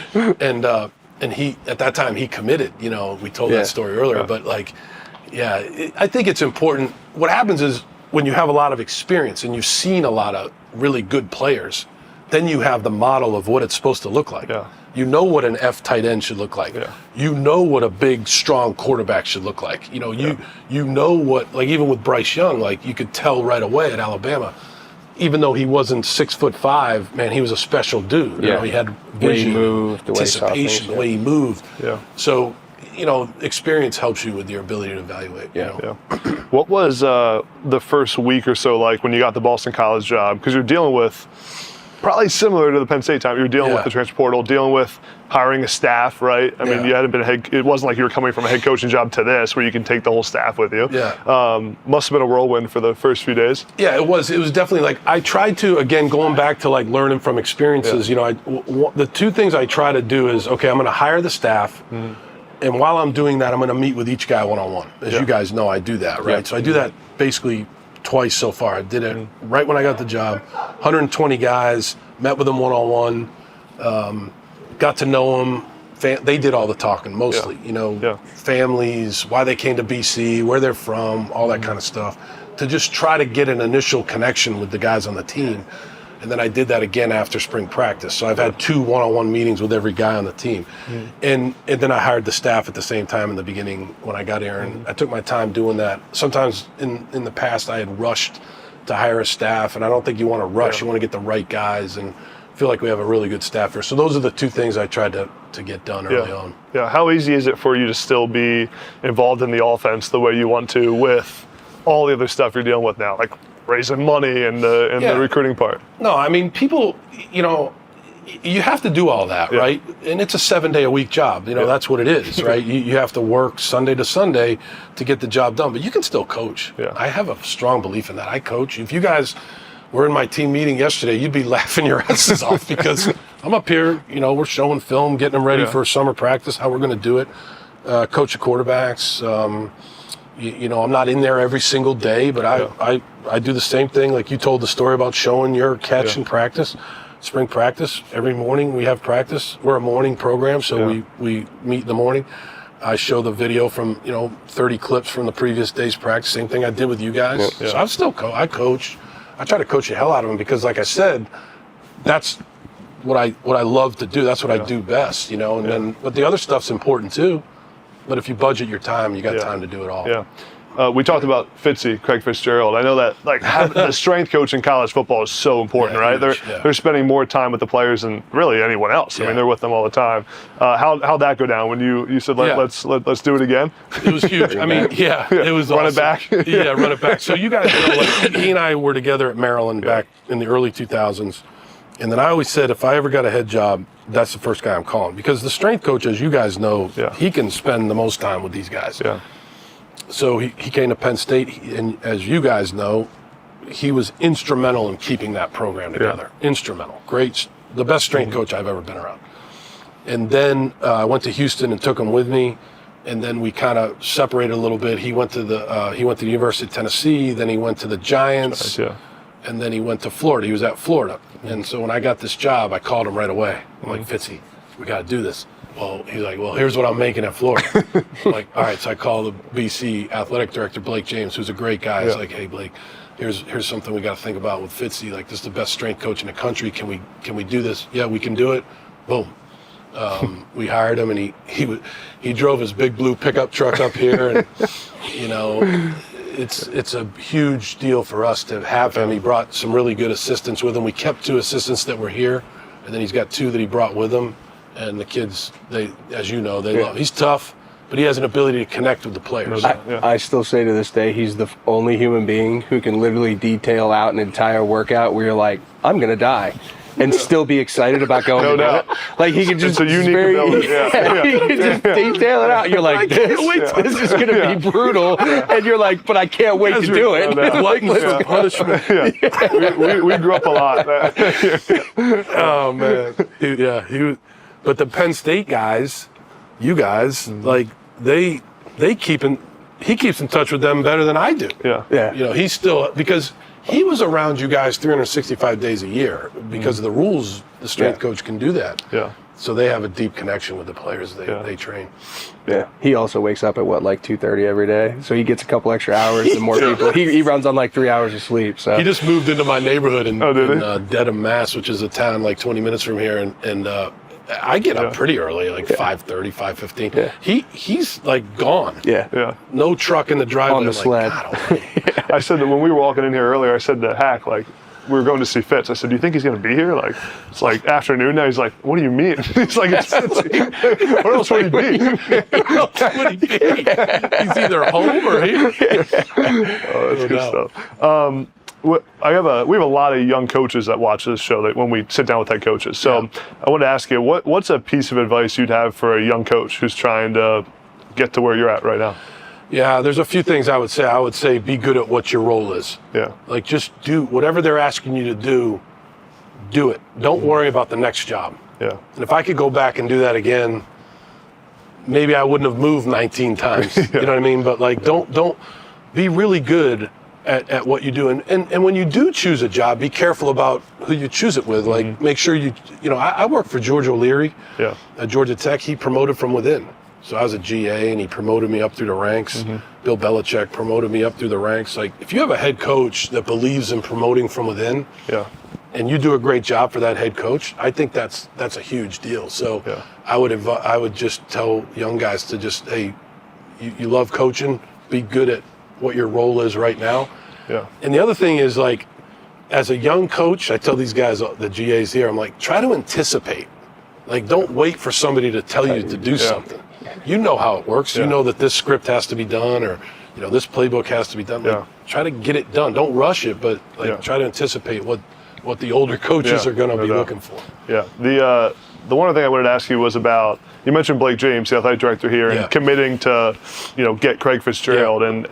Speaker 2: And he, at that time, he committed. We told that story earlier. But, I think it's important. What happens is when you have a lot of experience and you've seen a lot of really good players, then you have the model of what it's supposed to look like. Yeah. You know what an F tight end should look like. Yeah. You know what a big, strong quarterback should look like. You know what, even with Bryce Young, you could tell right away at Alabama, even though he wasn't 6'5", man, he was a special dude.
Speaker 3: Yeah.
Speaker 2: He had vision,
Speaker 3: the way he moved,
Speaker 2: anticipation, the way he moved.
Speaker 1: Yeah.
Speaker 2: So, experience helps you with your ability to evaluate.
Speaker 1: Yeah. What was the first week or so like when you got the Boston College job? Because you're dealing with probably similar to the Penn State time. You're dealing with the transfer portal, dealing with hiring a staff, right? I mean, you hadn't been it wasn't like you were coming from a head coaching job to this where you can take the whole staff with you.
Speaker 2: Yeah.
Speaker 1: Must have been a whirlwind for the first few days.
Speaker 2: Yeah, it was. It was definitely I tried to, again, going back to learning from experiences, the two things I try to do is, okay, I'm going to hire the staff. Mm-hmm. And while I'm doing that, I'm going to meet with each guy one-on-one. As you guys know, I do that, right? Yeah. So I do that basically twice so far. I did it right when I got the job. 120 guys, met with them one-on-one, got to know them. They did all the talking mostly, families, why they came to BC, where they're from, all that kind of stuff, to just try to get an initial connection with the guys on the team. And then I did that again after spring practice. So I've had 2 one-on-one meetings with every guy on the team. And then I hired the staff at the same time in the beginning when I got here. And I took my time doing that. Sometimes in the past I had rushed to hire a staff, and I don't think you want to rush. You want to get the right guys, and feel like we have a really good staff here. So those are the 2 things I tried to get done early on.
Speaker 1: Yeah, how easy is it for you to still be involved in the offense the way you want to with all the other stuff you're dealing with now? Raising money and the recruiting part.
Speaker 2: No, I mean, people, you have to do all that, right? And it's a 7-day-a-week job. That's what it is, right? You have to work Sunday to Sunday to get the job done, but you can still coach. Yeah. I have a strong belief in that. I coach. If you guys were in my team meeting yesterday, you'd be laughing your asses off because I'm up here, we're showing film, getting them ready for summer practice, how we're going to do it, coach the quarterbacks. I'm not in there every single day, but I do the same thing. Like you told the story about showing your catch in practice, spring practice. Every morning we have practice. We're a morning program, so we meet in the morning. I show the video from 30 clips from the previous day's practice. Same thing I did with you guys. So I'm still I coach. I try to coach the hell out of them because, like I said, that's what I love to do. That's what I do best. And then but the other stuff's important too. But if you budget your time, you got time to do it all.
Speaker 1: Yeah. We talked about Craig Fitzgerald. I know that having the strength coach in college football is so important, right? They're spending more time with the players than really anyone else. I mean, they're with them all the time. How'd that go down when you said let's do it again?
Speaker 2: It was huge. I mean, it was
Speaker 1: run
Speaker 2: awesome.
Speaker 1: It back.
Speaker 2: Run it back. So you guys know, he and I were together at Maryland back in the early 2000s. And then I always said, if I ever got a head job, that's the first guy I'm calling. Because the strength coach, as you guys know, he can spend the most time with these guys. Yeah. So he came to Penn State, and as you guys know, he was instrumental in keeping that program together. Yeah. Instrumental. Great. The best strength coach I've ever been around. And then I went to Houston and took him with me. And then we kind of separated a little bit. He went to the University of Tennessee. Then he went to the Giants. Yeah. And then he went to Florida. He was at Florida. And so when I got this job, I called him right away. I'm like, Fitzy, we got to do this. Well, he's like, well, here's what I'm making at Florida. I'm like, all right. So I called the BC athletic director, Blake James, who's a great guy. He's like, hey, Blake, here's something we got to think about with Fitzy. Like, this is the best strength coach in the country. Can we do this? Yeah, we can do it. Boom. We hired him, and he drove his big blue pickup truck up here, and it's a huge deal for us to have him. He brought some really good assistants with him. We kept 2 assistants that were here, and then he's got 2 that he brought with him. And the kids, they love. He's tough, but he has an ability to connect with the players.
Speaker 3: I still say to this day, he's the only human being who can literally detail out an entire workout where you're like, I'm gonna die, and still be excited about going to do it. Like he can just,
Speaker 1: it's a unique ability.
Speaker 3: He can just detail it out. You're like, this is gonna be brutal, and you're like, but I can't wait to do it.
Speaker 2: Like, let's punishment.
Speaker 1: We grew up a lot.
Speaker 2: Oh man, dude, but the Penn State guys, you guys, like he keeps in touch with them better than I do.
Speaker 3: Yeah.
Speaker 2: He's still, because he was around you guys 365 days a year because of the rules. The strength coach can do that.
Speaker 1: Yeah.
Speaker 2: So they have a deep connection with the players they train.
Speaker 3: Yeah. He also wakes up at 2:30 every day, so he gets a couple extra hours than more people. He runs on 3 hours of sleep. So
Speaker 2: he just moved into my neighborhood in Dedham, Mass, which is a town 20 minutes from here, and I get up pretty early, 5:30, 5:15.
Speaker 3: Yeah.
Speaker 2: He's gone.
Speaker 3: Yeah.
Speaker 2: No truck in the driveway.
Speaker 3: On the sled.
Speaker 1: I said that when we were walking in here earlier, I said to Hack, we were going to see Fitz. I said, do you think he's going to be here? It's afternoon now. He's like, what do you mean? He's like, it's Fitz. What else would he be?
Speaker 2: He's either home or here.
Speaker 1: Oh, that's good stuff. We have a lot of young coaches that watch this show when we sit down with head coaches. So I wanted to ask you, what's a piece of advice you'd have for a young coach who's trying to get to where you're at right now?
Speaker 2: Yeah, there's a few things I would say. I would say be good at what your role is.
Speaker 1: Yeah.
Speaker 2: Just do whatever they're asking you to do it. Don't worry about the next job.
Speaker 1: Yeah.
Speaker 2: And if I could go back and do that again, maybe I wouldn't have moved 19 times. You know what I mean? But don't be really good at what you do. And when you do choose a job, be careful about who you choose it with. Make sure I worked for George O'Leary at Georgia Tech. He promoted from within. So I was a GA, and he promoted me up through the ranks. Bill Belichick promoted me up through the ranks. If you have a head coach that believes in promoting from within, and you do a great job for that head coach, I think that's a huge deal. So I would just tell young guys to just, hey, you love coaching, be good at what your role is right now.
Speaker 1: Yeah.
Speaker 2: And the other thing is, as a young coach, I tell these guys, the GAs here, I'm try to anticipate. Don't wait for somebody to tell you to do something. You know how it works. You know that this script has to be done, or this playbook has to be done. Try to get it done. Don't rush it, but try to anticipate what the older coaches are going to be looking for.
Speaker 1: Yeah. The one other thing I wanted to ask you was about, you mentioned Blake James, the athletic director here, and committing to, get Craig Fitzgerald. And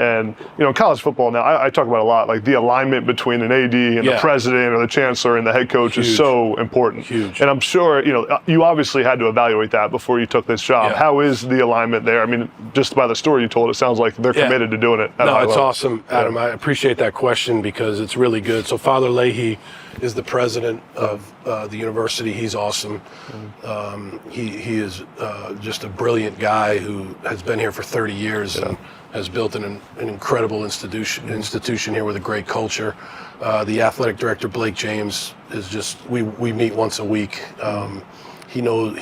Speaker 1: in college football now, I talk about a lot, the alignment between an AD and the president or the chancellor and the head coach is so important.
Speaker 2: Huge.
Speaker 1: And I'm sure, you obviously had to evaluate that before you took this job. How is the alignment there? I mean, just by the story you told, it sounds like they're committed to doing it.
Speaker 2: No, it's awesome, Adam. I appreciate that question because it's really good. So Father Leahy is the president of the university. He's awesome. He is just a brilliant guy who has been here for 30 years and has built an incredible institution here with a great culture. The athletic director, Blake James, is just, we meet once a week. He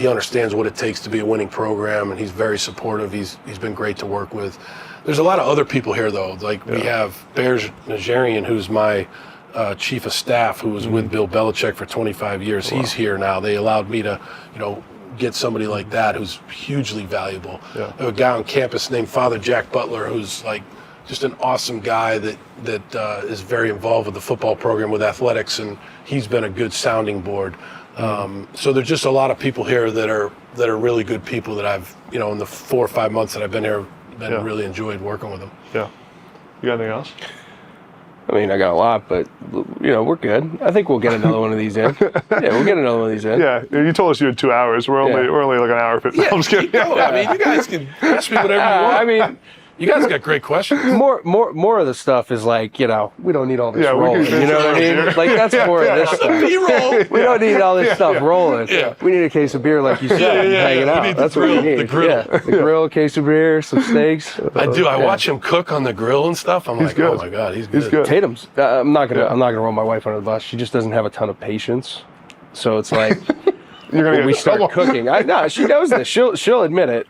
Speaker 2: understands what it takes to be a winning program, and he's very supportive. He's been great to work with. There's a lot of other people here, though. We have Bears Najarian, who's my chief of staff, who was with Bill Belichick for 25 years. Wow. He's here now. They allowed me to, get somebody like that who's hugely valuable. I have a guy on campus named Father Jack Butler, who's just an awesome guy that is very involved with the football program, with athletics, and he's been a good sounding board. So there's just a lot of people here that are really good people that I've, in the 4 or 5 months that I've been here, really enjoyed working with them.
Speaker 1: Yeah. You got anything else?
Speaker 3: I mean, I got a lot, but, we're good. I think we'll get another one of these in. We'll get another one of these in.
Speaker 1: Yeah, you told us you had 2 hours. We're only an hour 50. I'm just kidding.
Speaker 2: I mean, you guys can ask me whatever you want.
Speaker 3: I mean,
Speaker 2: you guys got great questions.
Speaker 3: More of the stuff is we don't need all this rolling. You know what I mean? That's more of this stuff.
Speaker 2: B-roll.
Speaker 3: We don't need all this stuff rolling. Yeah. We need a case of beer, like you said, hanging out. That's what we need.
Speaker 2: The grill.
Speaker 3: Yeah. The grill, case of beer, some steaks.
Speaker 2: I do. I watch him cook on the grill and stuff. I'm
Speaker 1: good.
Speaker 2: Oh my God, he's good.
Speaker 1: He's good.
Speaker 3: Tatum's. I'm not gonna roll my wife under the bus. She just doesn't have a ton of patience. So it's
Speaker 1: You're gonna
Speaker 3: when we start cooking. No, she knows this. She'll admit it.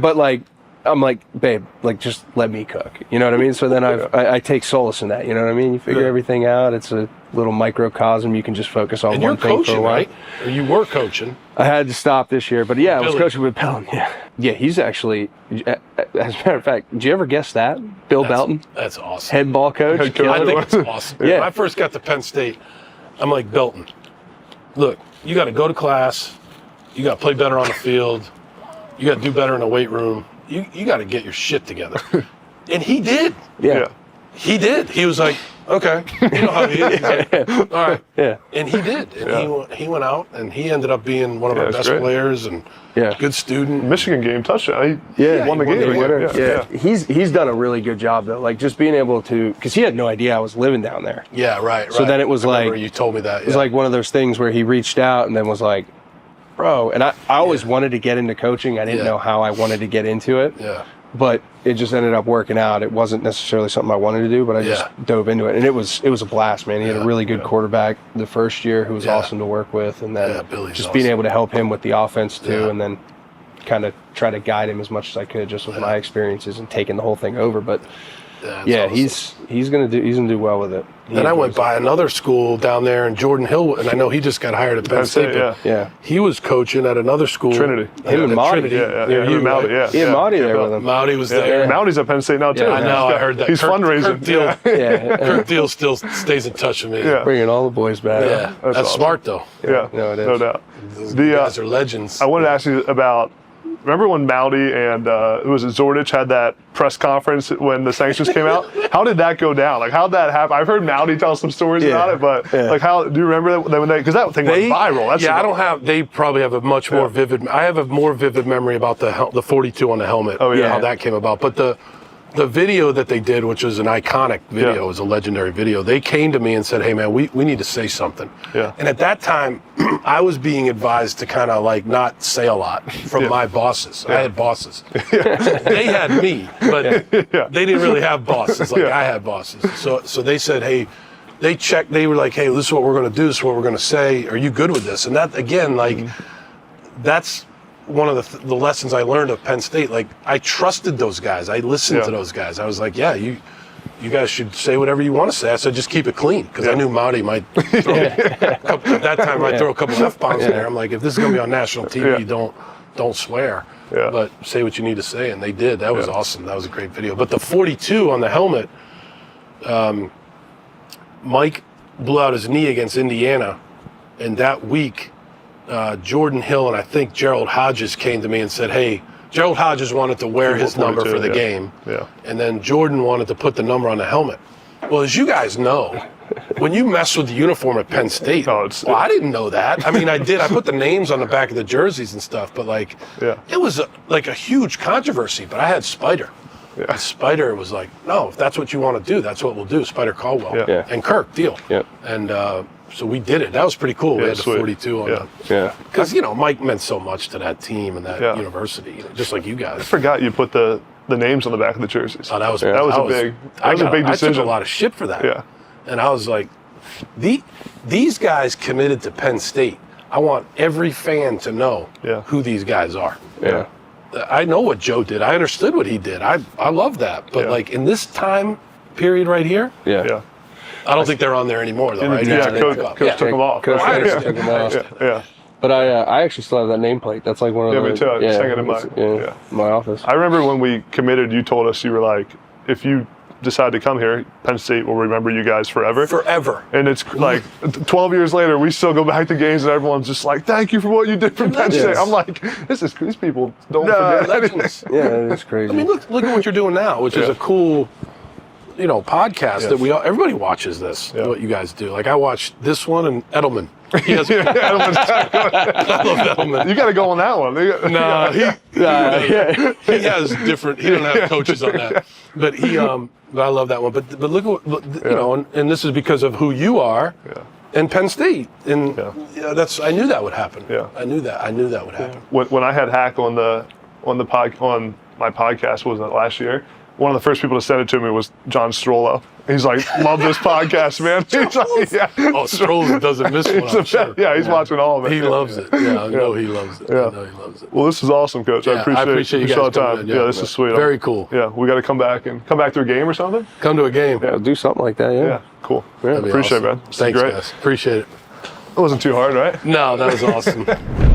Speaker 3: But like, I'm like, babe, like just let me cook. You know what I mean? So then I take solace in that. You know what I mean? You figure everything out. It's a little microcosm. You can just focus on one thing for a while.
Speaker 2: Right? You were coaching.
Speaker 3: I had to stop this year, but I was coaching with Belton. Yeah, he's actually, as a matter of fact, did you ever guess that? Bill Belton?
Speaker 2: That's awesome.
Speaker 3: Head ball coach.
Speaker 2: I think it's awesome.
Speaker 3: Yeah.
Speaker 2: When I first got to Penn State, I'm like, Belton, look, you got to go to class. You got to play better on the field. You got to do better in the weight room. You got to get your shit together. And he did.
Speaker 3: Yeah.
Speaker 2: He did. He was like, okay, you know how he is. He's like, all right.
Speaker 3: Yeah.
Speaker 2: And he did. And he went out, and he ended up being one of our best players and good student.
Speaker 1: Michigan game touchdown. He won the game.
Speaker 3: He's done a really good job, though. Like, just being able to, because he had no idea I was living down there.
Speaker 2: Yeah, right.
Speaker 3: So then it was like,
Speaker 2: you told me that.
Speaker 3: It was like one of those things where he reached out and then was like, bro. And I always wanted to get into coaching. I didn't know how I wanted to get into it.
Speaker 2: Yeah.
Speaker 3: But it just ended up working out. It wasn't necessarily something I wanted to do, but I just dove into it. And it was a blast, man. He had a really good quarterback the first year who was awesome to work with. And then just being able to help him with the offense too, and then kind of try to guide him as much as I could just with my experiences and taking the whole thing over. But awesome. he's gonna do well with it.
Speaker 2: Then I went by another school down there in Jordan Hill, and I know he just got hired at Penn State. He was coaching at another school,
Speaker 1: Trinity.
Speaker 3: Him and Mauti.
Speaker 1: He and Mauti.
Speaker 3: He and Mauti there with him.
Speaker 2: Mauti was there.
Speaker 1: Mauti's at Penn State now too.
Speaker 2: I know. I heard that.
Speaker 1: He's fundraising.
Speaker 2: Kirk Deal still stays in touch with me.
Speaker 3: Bringing all the boys back.
Speaker 2: Yeah, that's awesome. Smart though.
Speaker 1: Yeah,
Speaker 3: no, it is.
Speaker 1: No doubt.
Speaker 2: Those guys are legends.
Speaker 1: I wanted to ask you about. Remember when Mauti and Zordich had that press conference when the sanctions came out? How did that go down? Like, how'd that happen? I've heard Mauti tell some stories about it, but like, how do you remember that when because that thing went viral? That's
Speaker 2: I don't have. They probably have a much more vivid. I have a more vivid memory about the 42 on the helmet.
Speaker 1: Oh yeah,
Speaker 2: how that came about. But the video that they did, which was an iconic video, was a legendary video. They came to me and said, "Hey, man, we need to say something."
Speaker 1: Yeah.
Speaker 2: And at that time, I was being advised to kind of like not say a lot from my bosses. I had bosses. They had me, but they didn't really have bosses like I had bosses. So they said, "Hey," they checked. They were like, "Hey, this is what we're going to do. This is what we're going to say. Are you good with this?" And that again, like, that's one of the lessons I learned at Penn State. Like, I trusted those guys. I listened to those guys. I was like, you guys should say whatever you want to say. I said, just keep it clean, because I knew Mauti might throw at that time I'd throw a couple F-bombs in there. I'm like, if this is going to be on national TV, don't swear. But say what you need to say, and they did. That was awesome. That was a great video. But the 42 on the helmet, Mike blew out his knee against Indiana, and that week, Jordan Hill and I think Gerald Hodges came to me and said, "Hey," Gerald Hodges wanted to wear his number for the game, and then Jordan wanted to put the number on the helmet. Well, as you guys know, when you mess with the uniform at Penn State, I didn't know that. I mean, I did. I put the names on the back of the jerseys and stuff, but like, it was like a huge controversy. But I had Spider. And Spider was like, "No, if that's what you want to do, that's what we'll do." Spider Caldwell and Kirk Deal. And so we did it. That was pretty cool. We had the 42 on that. Because, Mike meant so much to that team and that university, just like you guys.
Speaker 1: I forgot you put the names on the back of the jerseys.
Speaker 2: Oh, that was
Speaker 1: a big decision.
Speaker 2: I took a lot of shit for that.
Speaker 1: Yeah.
Speaker 2: And I was like, these guys committed to Penn State. I want every fan to know who these guys are.
Speaker 1: Yeah.
Speaker 2: I know what Joe did. I understood what he did. I love that. But like in this time period right here, I don't think they're on there anymore, though, right?
Speaker 1: Coach took them off.
Speaker 3: Coach took them off. But I actually still have that nameplate. That's like one of the...
Speaker 1: me too. I just hang it in
Speaker 3: my office.
Speaker 1: I remember when we committed, you told us, you were like, if you decide to come here, Penn State will remember you guys forever.
Speaker 2: Forever.
Speaker 1: And it's like 12 years later, we still go back to games and everyone's just like, "Thank you for what you did for Penn State." I'm like, these people don't forget.
Speaker 2: Legends.
Speaker 3: It's crazy.
Speaker 2: I mean, look at what you're doing now, which is a cool... podcast that everybody watches this, what you guys do. Like, I watched this one and Edelman. He has, I love Edelman.
Speaker 1: You got to go on that one.
Speaker 2: No, he has different, he doesn't have coaches on that. But but I love that one. But look at what, and this is because of who you are and Penn State. And I knew that would happen. I knew that would happen.
Speaker 1: When I had Hack on my podcast, was that last year? One of the first people to send it to me was John Strollo. He's like, love this podcast, man. He's like, yeah.
Speaker 2: Oh, Stroll doesn't miss one, I'm sure.
Speaker 1: Yeah, he's watching all of it.
Speaker 2: He loves it. Yeah, I know he loves it.
Speaker 1: Yeah.
Speaker 2: I know he loves it.
Speaker 1: Well, this is awesome, Coach. I appreciate
Speaker 2: you
Speaker 1: all
Speaker 2: guys
Speaker 1: the time.
Speaker 2: coming in.
Speaker 1: Yeah, this is sweet.
Speaker 2: Very cool.
Speaker 1: Yeah, we got to come back to a game or something.
Speaker 2: Come to a game.
Speaker 3: Yeah, do something like that.
Speaker 1: Yeah, cool. Yeah, appreciate it, man. This is
Speaker 2: Thanks,
Speaker 1: great.
Speaker 2: guys. Appreciate it.
Speaker 1: It wasn't too hard, right?
Speaker 2: No, that was awesome.